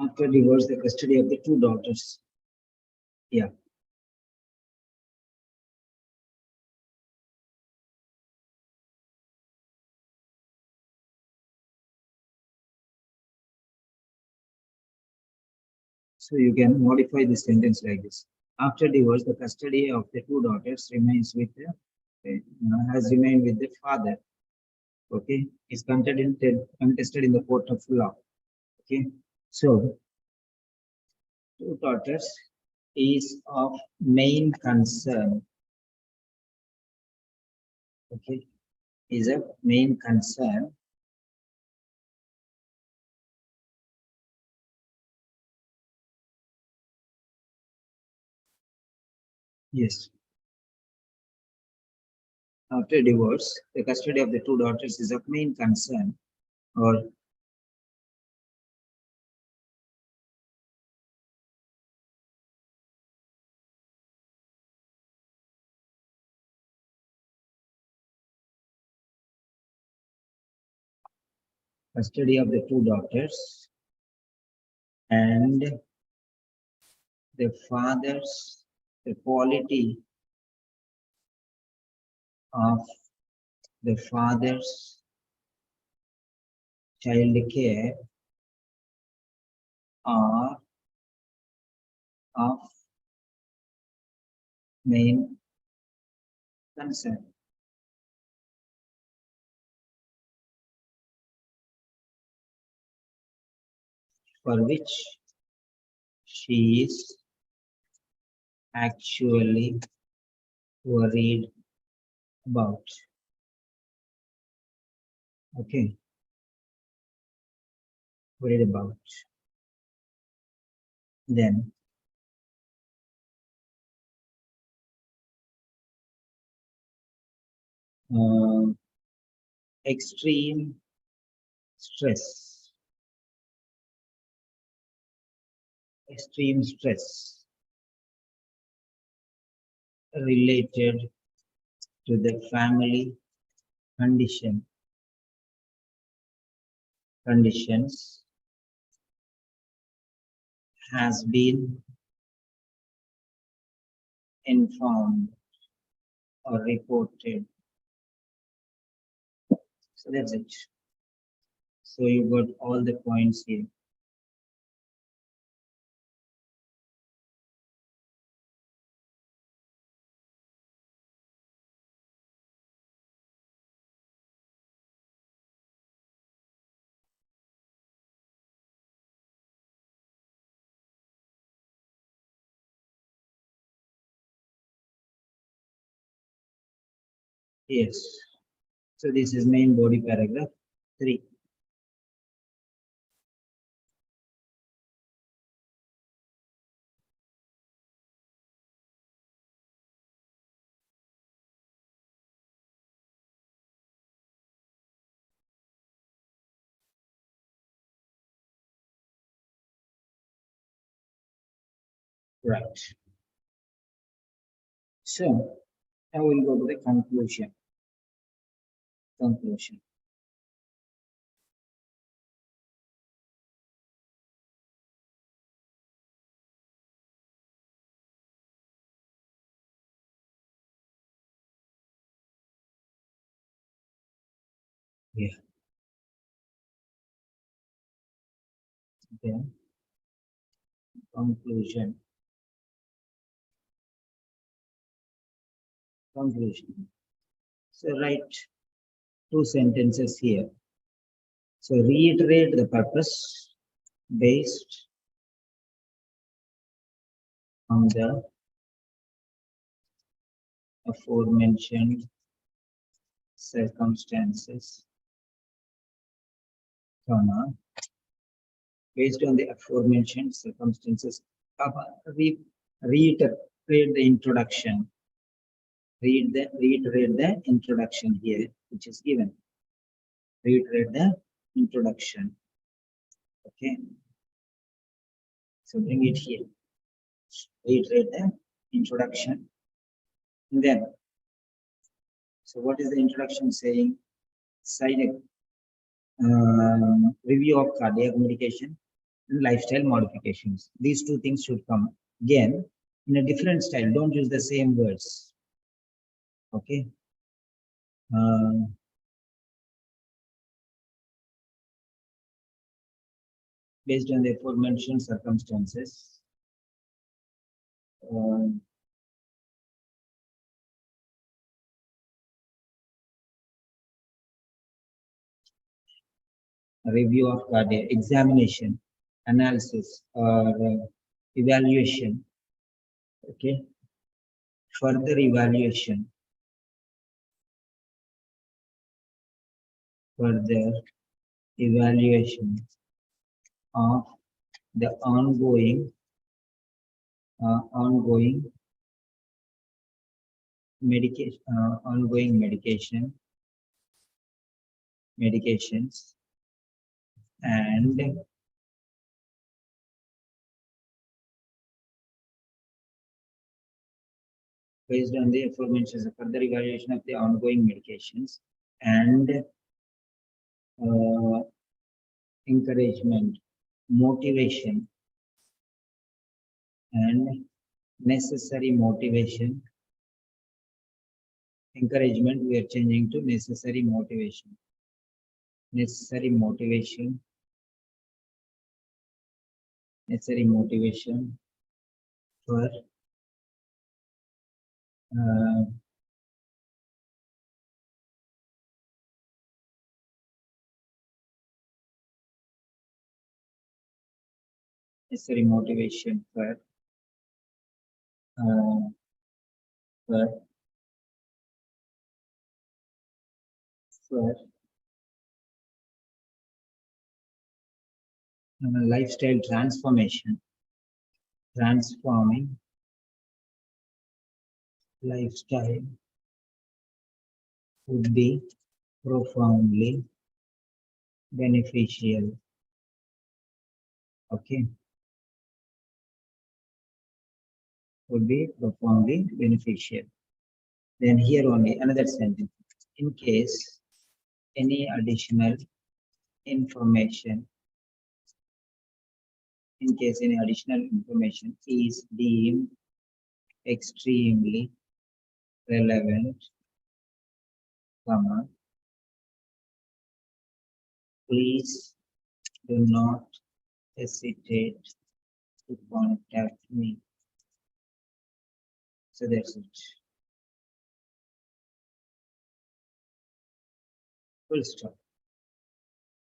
S1: after divorce, the custody of the two daughters. Yeah. So you can modify the sentence like this. After divorce, the custody of the two daughters remains with the has remained with the father. Okay, is contested in the court of law. Okay, so two daughters is of main concern. Okay, is a main concern. Yes. After divorce, the custody of the two daughters is of main concern, or custody of the two daughters and the father's, the quality of the father's child care are of main concern. For which she is actually worried about. Okay, worried about. Then extreme stress. Extreme stress related to the family conditions has been informed or reported. So that's it. So you got all the points here. Yes. So this is main body paragraph 3. Right. So I will go to the conclusion. Yeah. Then conclusion. conclusion. So write 2 sentences here. So reiterate the purpose based on the aforementioned circumstances, comma, based on the aforementioned circumstances, reiterate the introduction. Reiterate the introduction here, which is given. Reiterate the introduction. Okay. So bring it here. Reiterate the introduction. And then, so what is the introduction saying? Side review of cardiac medication and lifestyle modifications. These 2 things should come again in a different style. Don't use the same words. Okay. Based on the aforementioned circumstances, review of cardiac examination, analysis, or evaluation. Okay. Further evaluation. Further evaluation of the ongoing medication, medications, and based on the aforementioned further evaluation of the ongoing medications and encouragement, motivation, and necessary motivation. Encouragement, we are changing to necessary motivation. Necessary motivation. Necessary motivation for necessary motivation for lifestyle transformation, transforming lifestyle would be profoundly beneficial. Okay. Would be profoundly beneficial. Then here only another sentence. In case any additional information, is deemed extremely relevant, comma, please do not hesitate to contact me. So that's it. Full stop.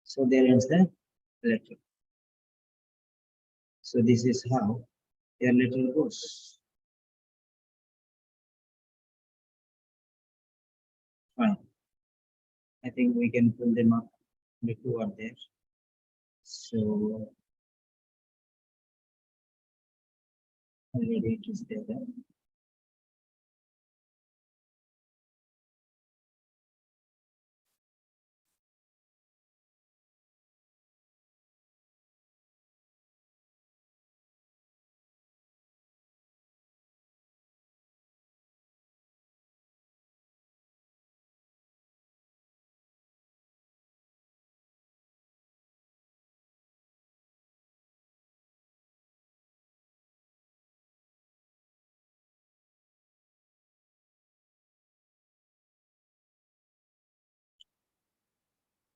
S1: So there ends the letter. So this is how your letter goes. Fine. I think we can pull them up. The 2 are there. So already it is there.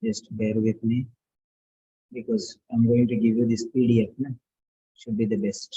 S1: Just bear with me because I'm going to give you this PDF. Should be the best.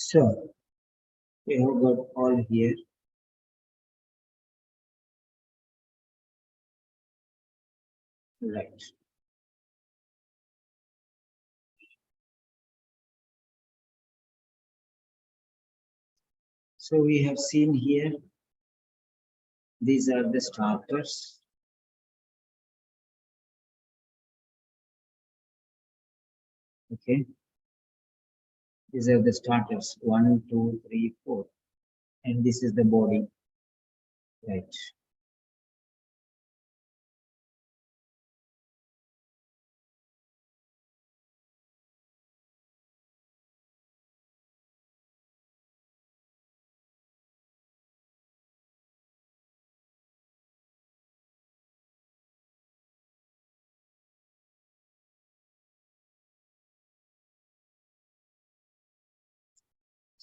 S1: So we have got all here. Right. So we have seen here, these are the starters. Okay. These are the starters, 1, 2, 3, 4. And this is the body. Right.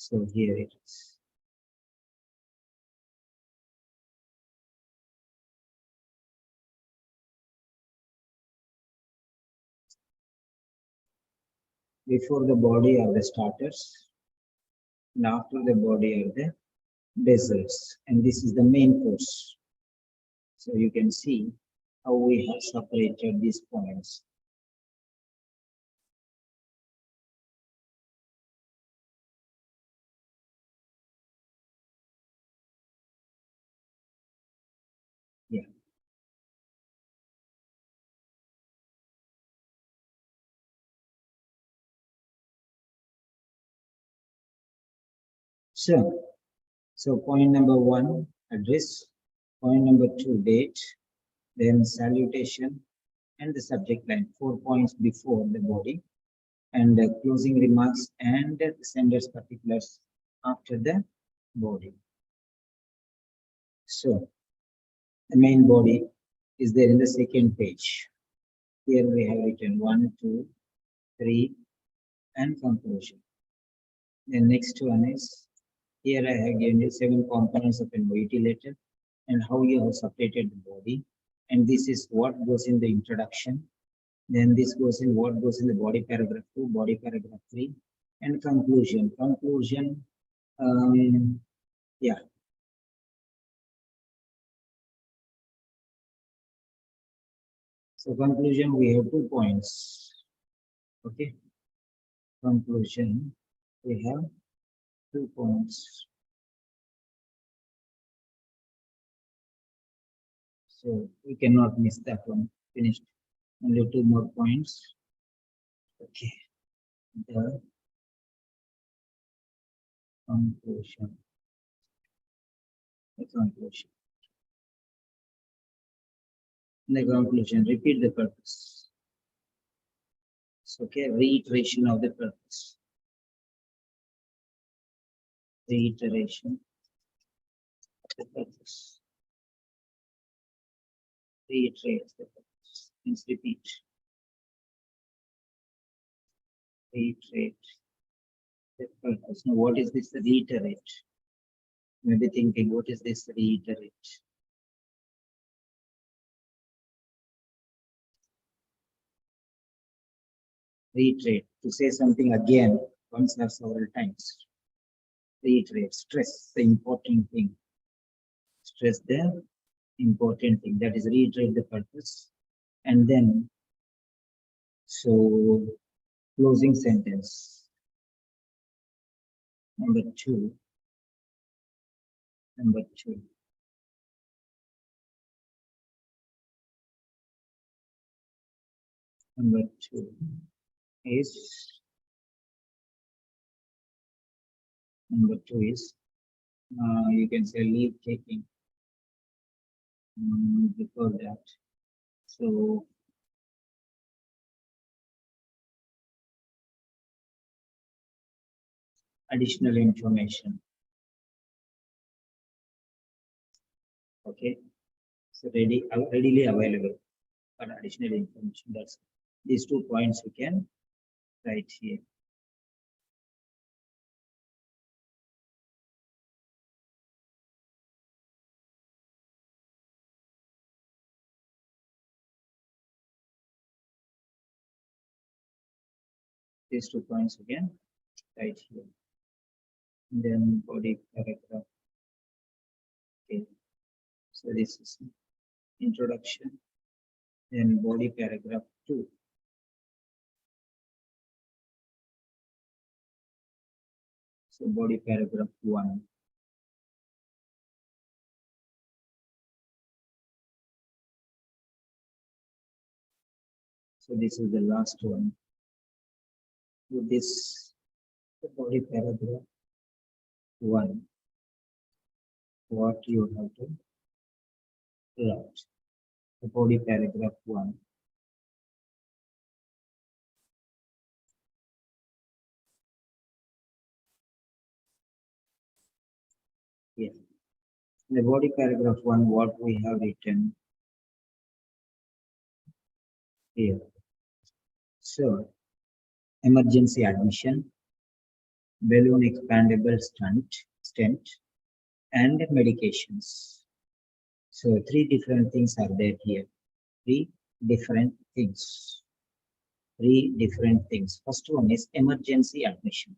S1: So here it is. Before the body are the starters, and after the body are the desserts. And this is the main course. So you can see how we have separated these points. Yeah. So point number 1, address. Point number 2, date. Then salutation and the subject line, 4 points before the body, and the closing remarks and the sender's particulars after the body. So the main body is there in the second page. Here we have written 1, 2, 3, and conclusion. The next one is, here I have given you 7 components of an OET letter and how you have separated the body. And this is what goes in the introduction. Then this goes in what goes in the body paragraph 2, body paragraph 3, and conclusion. Conclusion, yeah. So conclusion, we have 2 points. Okay. Conclusion, we have 2 points. So we cannot miss that one. Finished. Only 2 more points. Okay. The conclusion. The conclusion. The conclusion. Repeat the purpose. So, okay, reiteration of the purpose. Reiteration of the purpose. Reiterate the purpose. Means repeat. Reiterate the purpose. Now, what is this reiterate? Maybe thinking, what is this reiterate? Reiterate, to say something again, once or several times. Reiterate, stress the important thing. Stress the important thing, that is reiterate the purpose. And then, so closing sentence. Number 2. Number 2. Number 2 is, number 2 is, you can say leave taking. Before that, so additional information. Okay, so readily available for additional information. That's these 2 points we can write here. These 2 points again right here. then body paragraph. Okay, so this is introduction, then body paragraph 2. So body paragraph 1. So this is the last one. With this, the body paragraph 1, what you have to write. The body paragraph 1. Yes. The body paragraph 1, what we have written here. So, emergency admission, balloon expandable stent, and medications. So, 3 different things are there here. 3 different things. 3 different things. First one is emergency admission.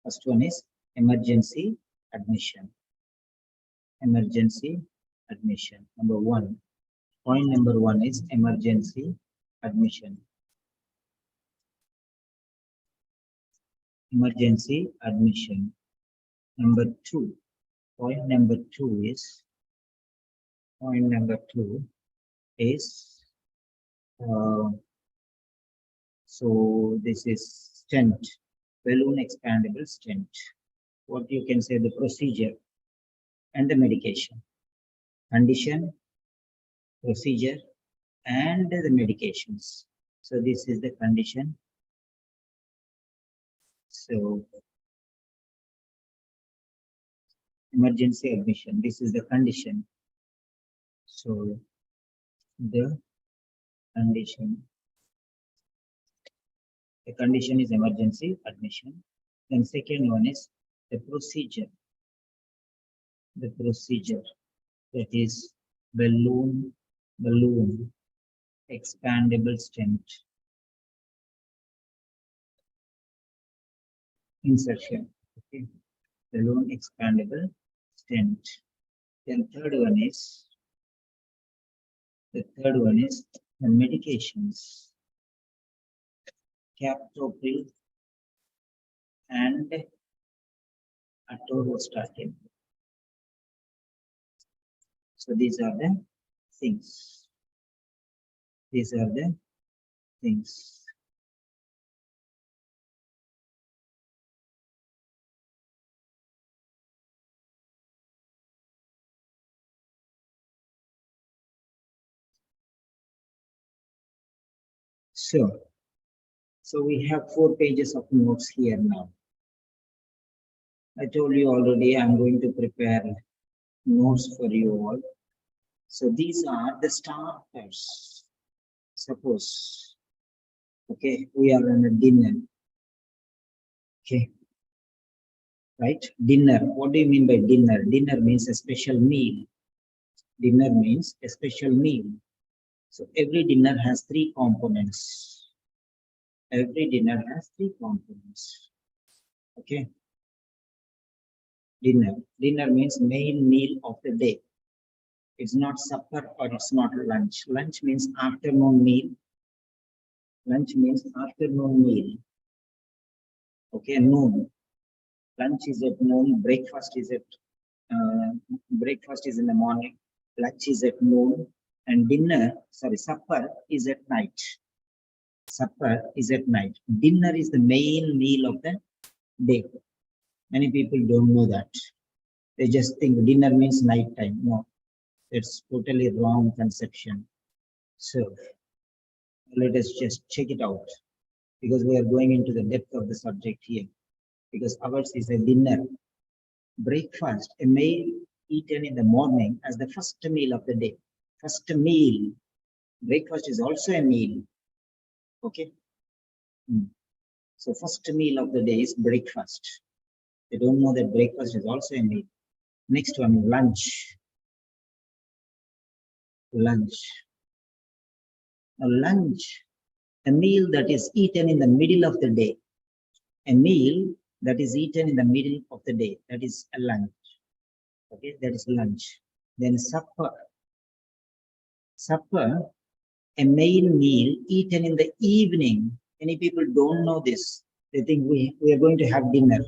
S1: First one is emergency admission. Emergency admission. Number 1. Point number 1 is emergency admission. Emergency admission. Number 2. Point number 2 is so this is stent, balloon expandable stent. What you can say, the procedure and the medication. Condition, procedure, and the medications. So this is the condition. So emergency admission, this is the condition. So the condition is emergency admission. Then second one is the procedure. The procedure, that is balloon expandable stent insertion. Okay, balloon expandable stent. Then third one is the medications, captopril and atorvastatin. So these are the things. These are the things. So we have 4 pages of notes here now. I told you already I'm going to prepare notes for you all. So these are the starters. Suppose, okay, we are on a dinner. Okay, right? Dinner. What do you mean by dinner? Dinner means a special meal. Dinner means a special meal. So every dinner has 3 components. Every dinner has 3 components. Okay. Dinner. Dinner means main meal of the day. It's not supper or it's not lunch. Lunch means afternoon meal. Lunch means afternoon meal. Okay, noon. Lunch is at noon. Breakfast is in the morning. Lunch is at noon. And supper is at night. Supper is at night. Dinner is the main meal of the day. Many people don't know that. They just think dinner means night time. No, it's totally wrong conception. So let us just check it out, because we are going into the depth of the subject here. Because ours is a dinner. Breakfast, a meal eaten in the morning as the first meal of the day. First meal. Breakfast is also a meal. Okay. So first meal of the day is breakfast. They don't know that breakfast is also a meal. Next one, lunch. Lunch. A lunch, a meal that is eaten in the middle of the day. A meal that is eaten in the middle of the day. That is a lunch. Okay, that is lunch. Then supper. Supper, a main meal eaten in the evening. Many people don't know this. They think we are going to have dinner.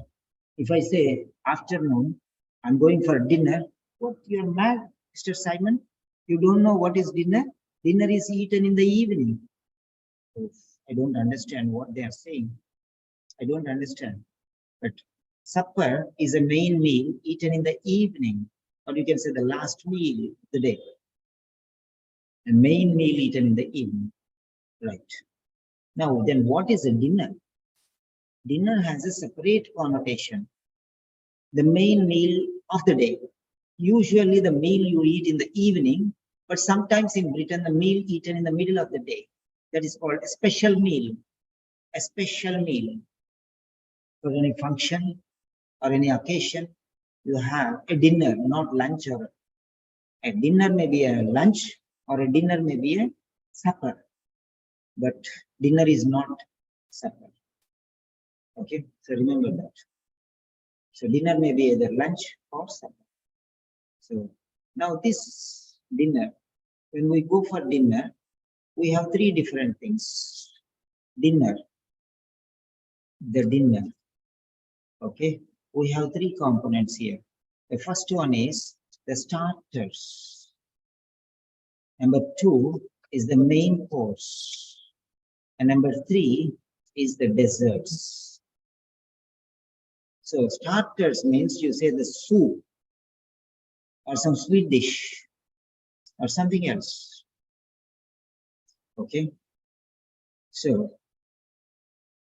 S1: If I say afternoon, I'm going for dinner, what, you're mad, Mr. Simon? You don't know what is dinner? Dinner is eaten in the evening. I don't understand what they are saying. I don't understand. But supper is a main meal eaten in the evening, or you can say the last meal of the day. A main meal eaten in the evening. Right. Now, then what is a dinner? Dinner has a separate connotation. The main meal of the day. Usually the meal you eat in the evening, but sometimes in Britain, the meal eaten in the middle of the day. That is called a special meal. A special meal. For any function or any occasion, you have a dinner, not lunch. Or a dinner may be a lunch, or a dinner may be a supper. But dinner is not supper. Okay, so remember that. So dinner may be either lunch or supper. So now this dinner, when we go for dinner, we have three different things. Dinner, the dinner. Okay, we have three components here. The first one is the starters. Number two is the main course. And number three is the desserts. So starters means you say the soup or some sweet dish or something else. Okay. So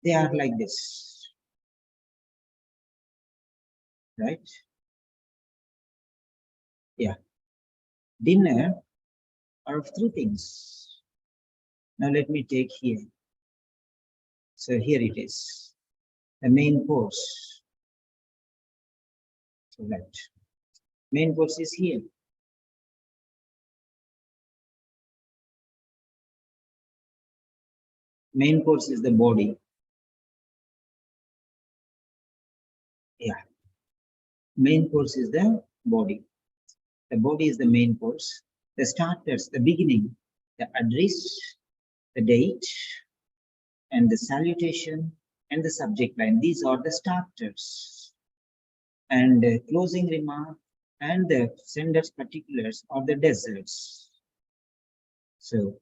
S1: they are like this. Right? Yeah. Dinner are of three things. Now let me take here. So here it is. The main course. So right. Main course is here. Main course is the body. Yeah. Main course is the body. The body is the main course. The starters, the beginning, the address, the date, and the salutation, and the subject line. These are the starters. And the closing remark and the sender's particulars are the desserts. So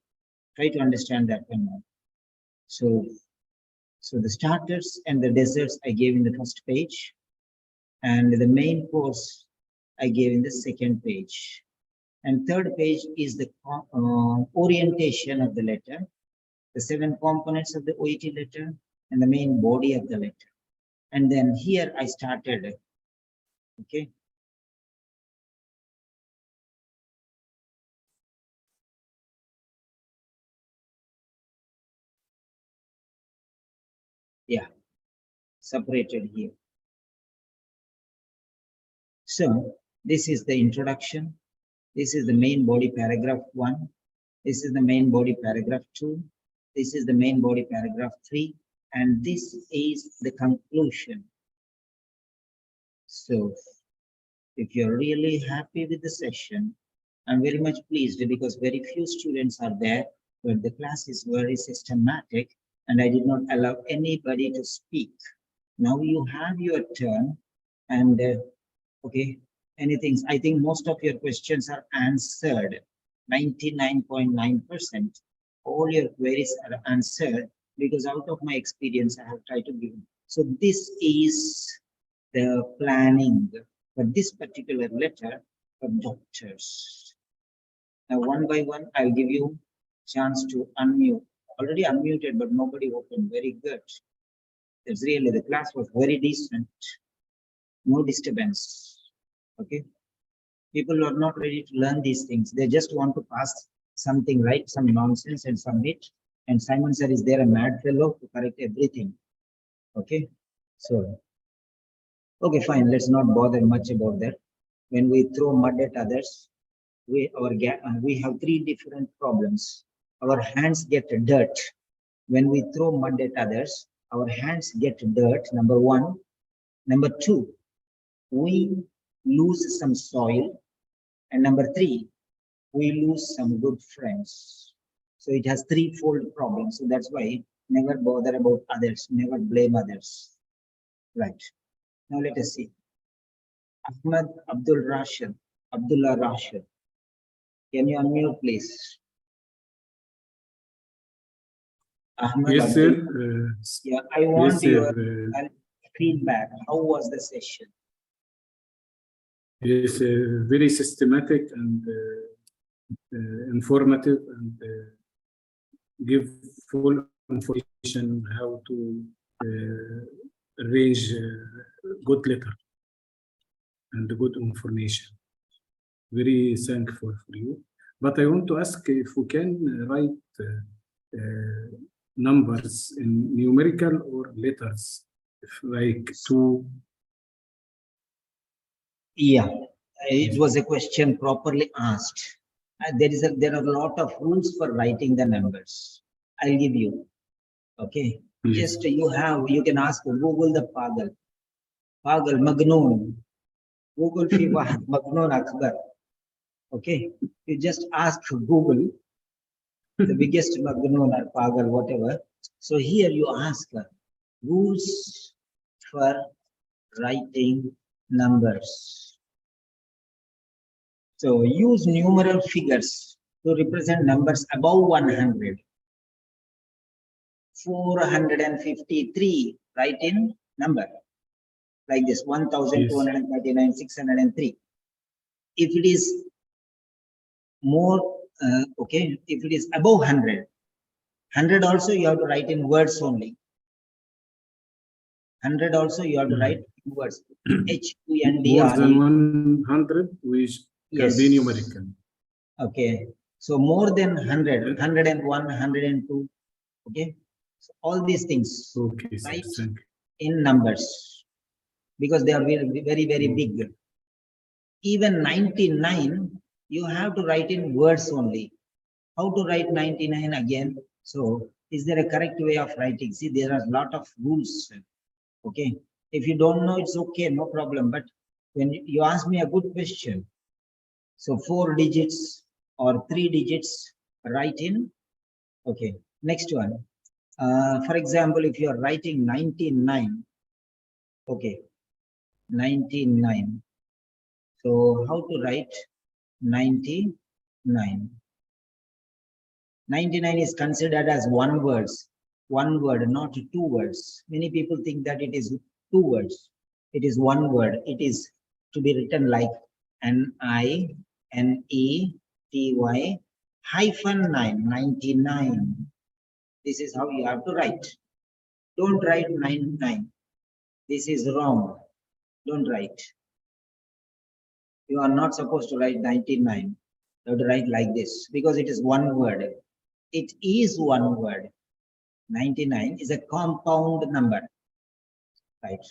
S1: try to understand that one more. So the starters and the desserts I gave in the first page, and the main course I gave in the second page. And third page is the orientation of the letter, the 7 components of the OET letter, and the main body of the letter. And then here I started, okay. Yeah, separated here. So this is the introduction. This is the main body paragraph 1. This is the main body paragraph 2. This is the main body paragraph 3. And this is the conclusion. So if you're really happy with the session, I'm very much pleased because very few students are there, but the class is very systematic and I did not allow anybody to speak. Now you have your turn and okay, anything. I think most of your questions are answered. 99.9%. All your queries are answered because out of my experience, I have tried to give. So this is the planning for this particular letter for doctors. Now, one by one, I'll give you chance to unmute. Already unmuted, but nobody opened. Very good. It's really, the class was very decent. No disturbance. Okay. People are not ready to learn these things. They just want to pass something, right? Some nonsense and submit. And Simon sir is there, a mad fellow to correct everything. Okay. So, okay, fine. Let's not bother much about that. When we throw mud at others, we have 3 different problems. Our hands get dirt. When we throw mud at others, our hands get dirt, number 1. Number 2, we lose some soil. And number 3, we lose some good friends. So it has threefold problem. So that's why never bother about others, never blame others. Right. Now let us see. Ahmad Abdullah Rashid. Can you unmute, please? Ahmad
S2: Yes,
S1: Abdul.
S2: sir.
S1: Yeah, I want
S2: Yes, sir.
S1: your feedback. How was the session?
S2: Yes, very systematic and informative, and give full information how to arrange good letter and good information. Very thankful for you. But I want to ask if we can write numbers in numerical or letters, if like 2.
S1: Yeah, it was a question properly asked. There are a lot of rules for writing the numbers. I'll give you. Okay.
S2: Yes.
S1: Just you can ask Google the Pagal. Pagal, Magnoon. Google fi Wahad, Magnoon Akbar. Okay. You just ask Google the biggest Magnoon or Pagal, whatever. So here you ask rules for writing numbers. So use numeral figures to represent numbers above 100. 453, write in number like this, 1239, 603. If it is more, okay, if it is above 100 also you have to write in words only. 100 also you have to write in words.
S2: More than 100, which can be numerical.
S1: Okay, so more than 100, 101, 102, okay. So all these things,
S2: okay,
S1: right,
S2: thank you.
S1: In numbers, because they are very, very, very big. Even 99, you have to write in words only. How to write 99 again? So is there a correct way of writing? See, there are a lot of rules. Okay, if you don't know, it's okay, no problem. But when you ask me a good question, so 4 digits or 3 digits, write in. Okay, next one. For example, if you are writing 99, okay, 99. So how to write 99? 99 is considered as one word, not 2 words. Many people think that it is 2 words. It is 1 word. It is to be written like NINETY -9, 99. This is how you have to write. Don't write 99. This is wrong. Don't write. You are not supposed to write 99. You have to write like this because it is 1 word. It is 1 word. 99 is a compound number. Right.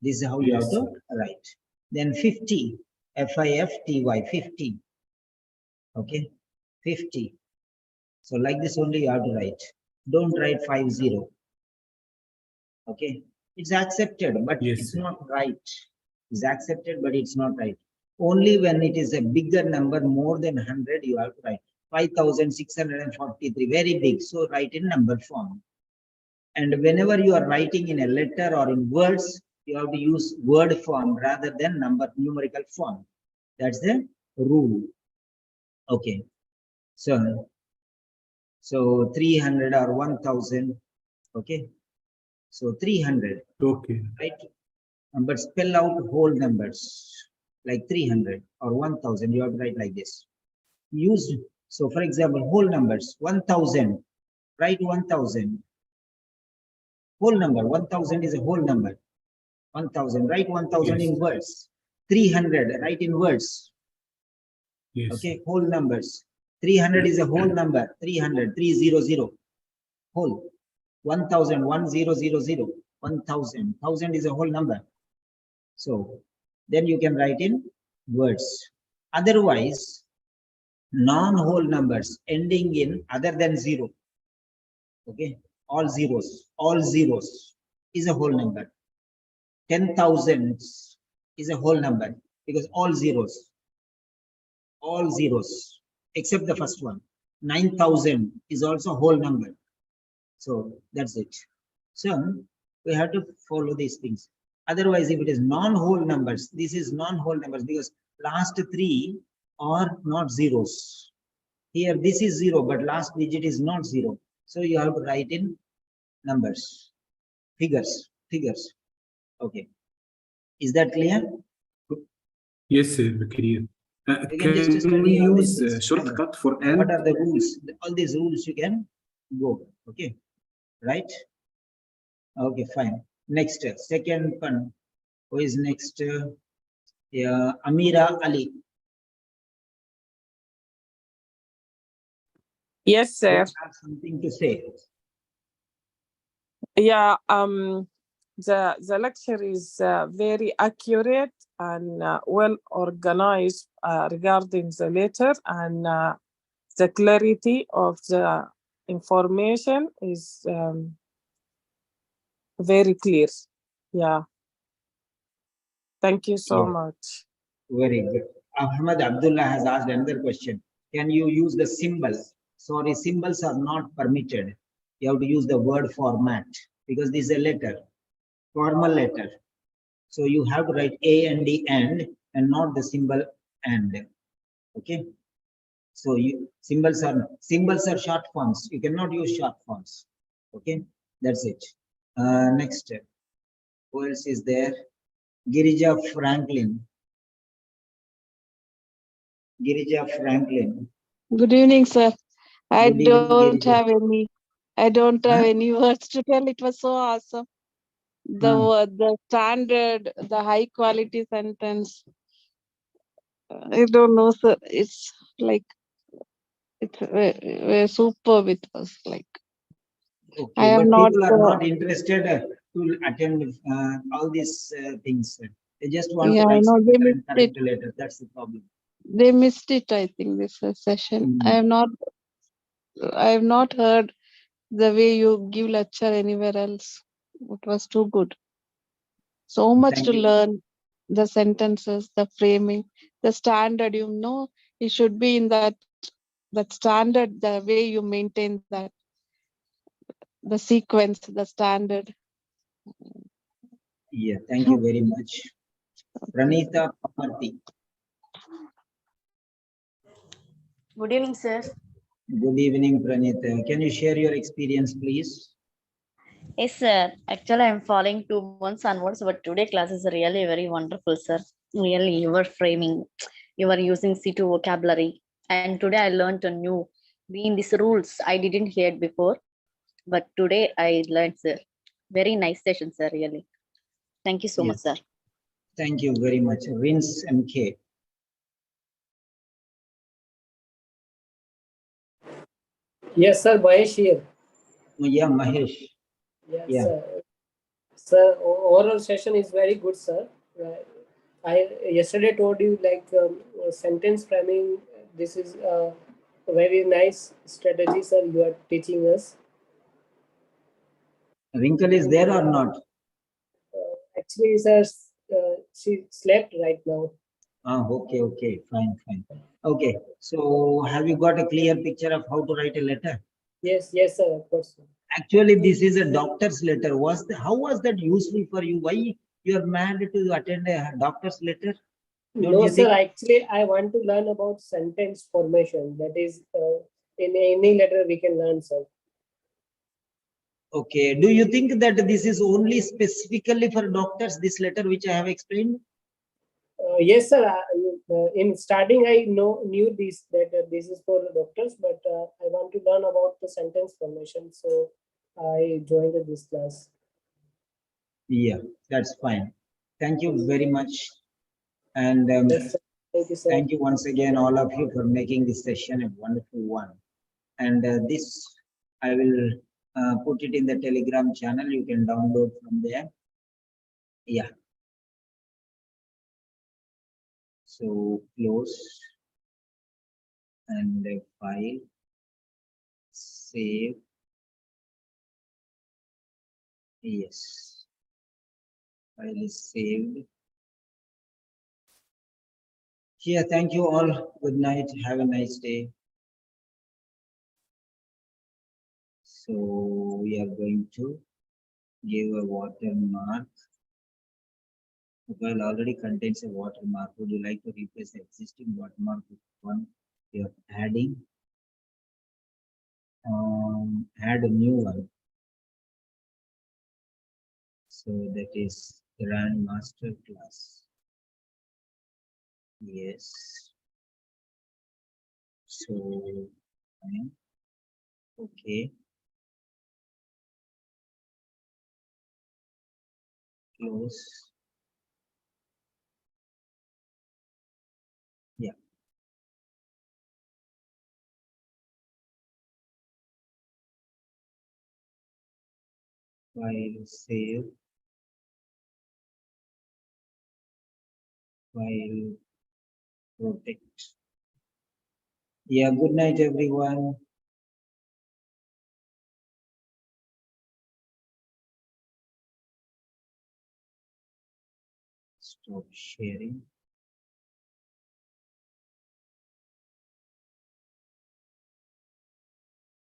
S1: This is how you have to write. Then 50, F-I-F-T-Y, 50. Okay, 50. So like this only you have to write. Don't write 50. Okay, it's accepted, but it's not right. It's accepted, but it's not right. Only when it is a bigger number, more than 100, you have to write 5,643, very big. So write in number form. And whenever you are writing in a letter or in words, you have to use word form rather than numerical form. That's the rule. Okay. So 300 or 1,000. Okay. So 300.
S2: Okay.
S1: Right. But spell out whole numbers like 300 or 1,000. You have to write like this. Use, so for example, whole numbers 1,000. Write 1,000. Whole number. 1,000 is a whole number. 1,000. Write 1,000 in words. 300. Write in words.
S2: Yes.
S1: Okay. Whole numbers. 300 is a whole number. 300. 300. Whole. 1,000. 1,000. 1,000. 1,000 is a whole number. So then you can write in words. Otherwise, non-whole numbers ending in other than 0. Okay. All zeros is a whole number. 10,000 is a whole number because all zeros, except the first one. 9,000 is also a whole number. So that's it. So we have to follow these things. Otherwise, if it is non-whole numbers, this is non-whole numbers because last three are not zeros. Here, this is zero, but last digit is not zero. So you have to write in numbers, figures. Okay. Is that clear?
S2: Yes, clear.
S1: You can just
S2: Can
S1: study
S2: we
S1: all these
S2: use
S1: things.
S2: shortcut for
S1: What
S2: and?
S1: are the rules? All these rules you can go. Okay. Right? Okay, fine. Next, second one. Who is next? Yeah, Amira Ali.
S3: Yes,
S1: You
S3: sir.
S1: have something to say.
S3: Yeah, the lecture is very accurate and well organized regarding the letter, and the clarity of the information is very clear. Yeah. Thank you so
S1: Yeah.
S3: much.
S1: Very good. Ahmad Abdullah has asked another question. Can you use the symbols? Sorry, symbols are not permitted. You have to use the word format because this is a letter, formal letter. So you have to write A and D and not the symbol and. Okay. So symbols are short forms. You cannot use short forms. Okay, that's it. Next, who else is there? Girija Franklin.
S4: Good evening, sir. I
S1: Good evening,
S4: don't
S1: Girija.
S4: have any. I don't have
S1: Huh?
S4: any words to tell. It was so awesome. The standard, the high quality sentence. I don't know, sir. It's like we're super with us. Like I
S1: Okay,
S4: am
S1: but
S4: not.
S1: people are not interested to attend all these things. They just want to
S4: Yeah, I
S1: write
S4: know
S1: some
S4: they
S1: current
S4: missed it.
S1: letter. That's the problem.
S4: They missed it. I think this session. I have not. I have not heard the way you give lecture anywhere else. It was too good. So much
S1: Thank
S4: to
S1: you.
S4: learn, the sentences, the framing, the standard, it should be in that standard, the way you maintain that, the sequence, the standard.
S1: Yeah, thank you very much. Pranita Pamarti.
S5: Good evening, sir.
S1: Good evening, Pranita. Can you share your experience, please?
S5: Yes, sir. Actually, I'm following 2 months onwards, but today class is really very wonderful, sir. Really, you were framing, you were using C2 vocabulary, and today I learned a new. Being these rules, I didn't hear it before, but today I learned, sir. Very nice session, sir. Really, thank you so much,
S1: Yes.
S5: sir.
S1: Thank you very much. Rinse MK.
S6: Yes, sir, Mahesh here.
S1: Oh, yeah, Mahesh.
S6: Yes,
S1: Yeah.
S6: sir. Sir, overall session is very good, sir. I yesterday told you like sentence framing. This is a very nice strategy, sir. You are teaching us.
S1: Wrinkle is there or not?
S6: Actually, sir, she slept right now.
S1: Ah, okay, fine. Okay, so have you got a clear picture of how to write a letter?
S6: Yes, sir, of course. Sir.
S1: Actually, this is a doctor's letter. How was that useful for you? Why you are mad to attend a doctor's letter? Don't
S6: No,
S1: you
S6: sir.
S1: think?
S6: Actually, I want to learn about sentence formation. That is, in any letter we can learn, sir.
S1: Okay, do you think that this is only specifically for doctors, this letter which I have explained?
S6: Yes, sir. In starting, I knew this that this is for doctors, but I want to learn about the sentence formation, so I joined this class.
S1: Yeah, that's fine. Thank you very much. And
S6: Yes, sir. Thank you, sir.
S1: thank you once again, all of you, for making this session a wonderful one. And this, I will put it in the Telegram channel. You can download from there. Yeah. So close and file, save. Yes. File is saved. Here, thank you all. Good night. Have a nice day. So we are going to give a watermark. The file already contains a watermark. Would you like to replace the existing watermark with one you're adding? Add a new one. So that is Grand Master class. Yes. So, fine. Okay. Close. Yeah. File save. File protect. Yeah, good night, everyone. Stop sharing.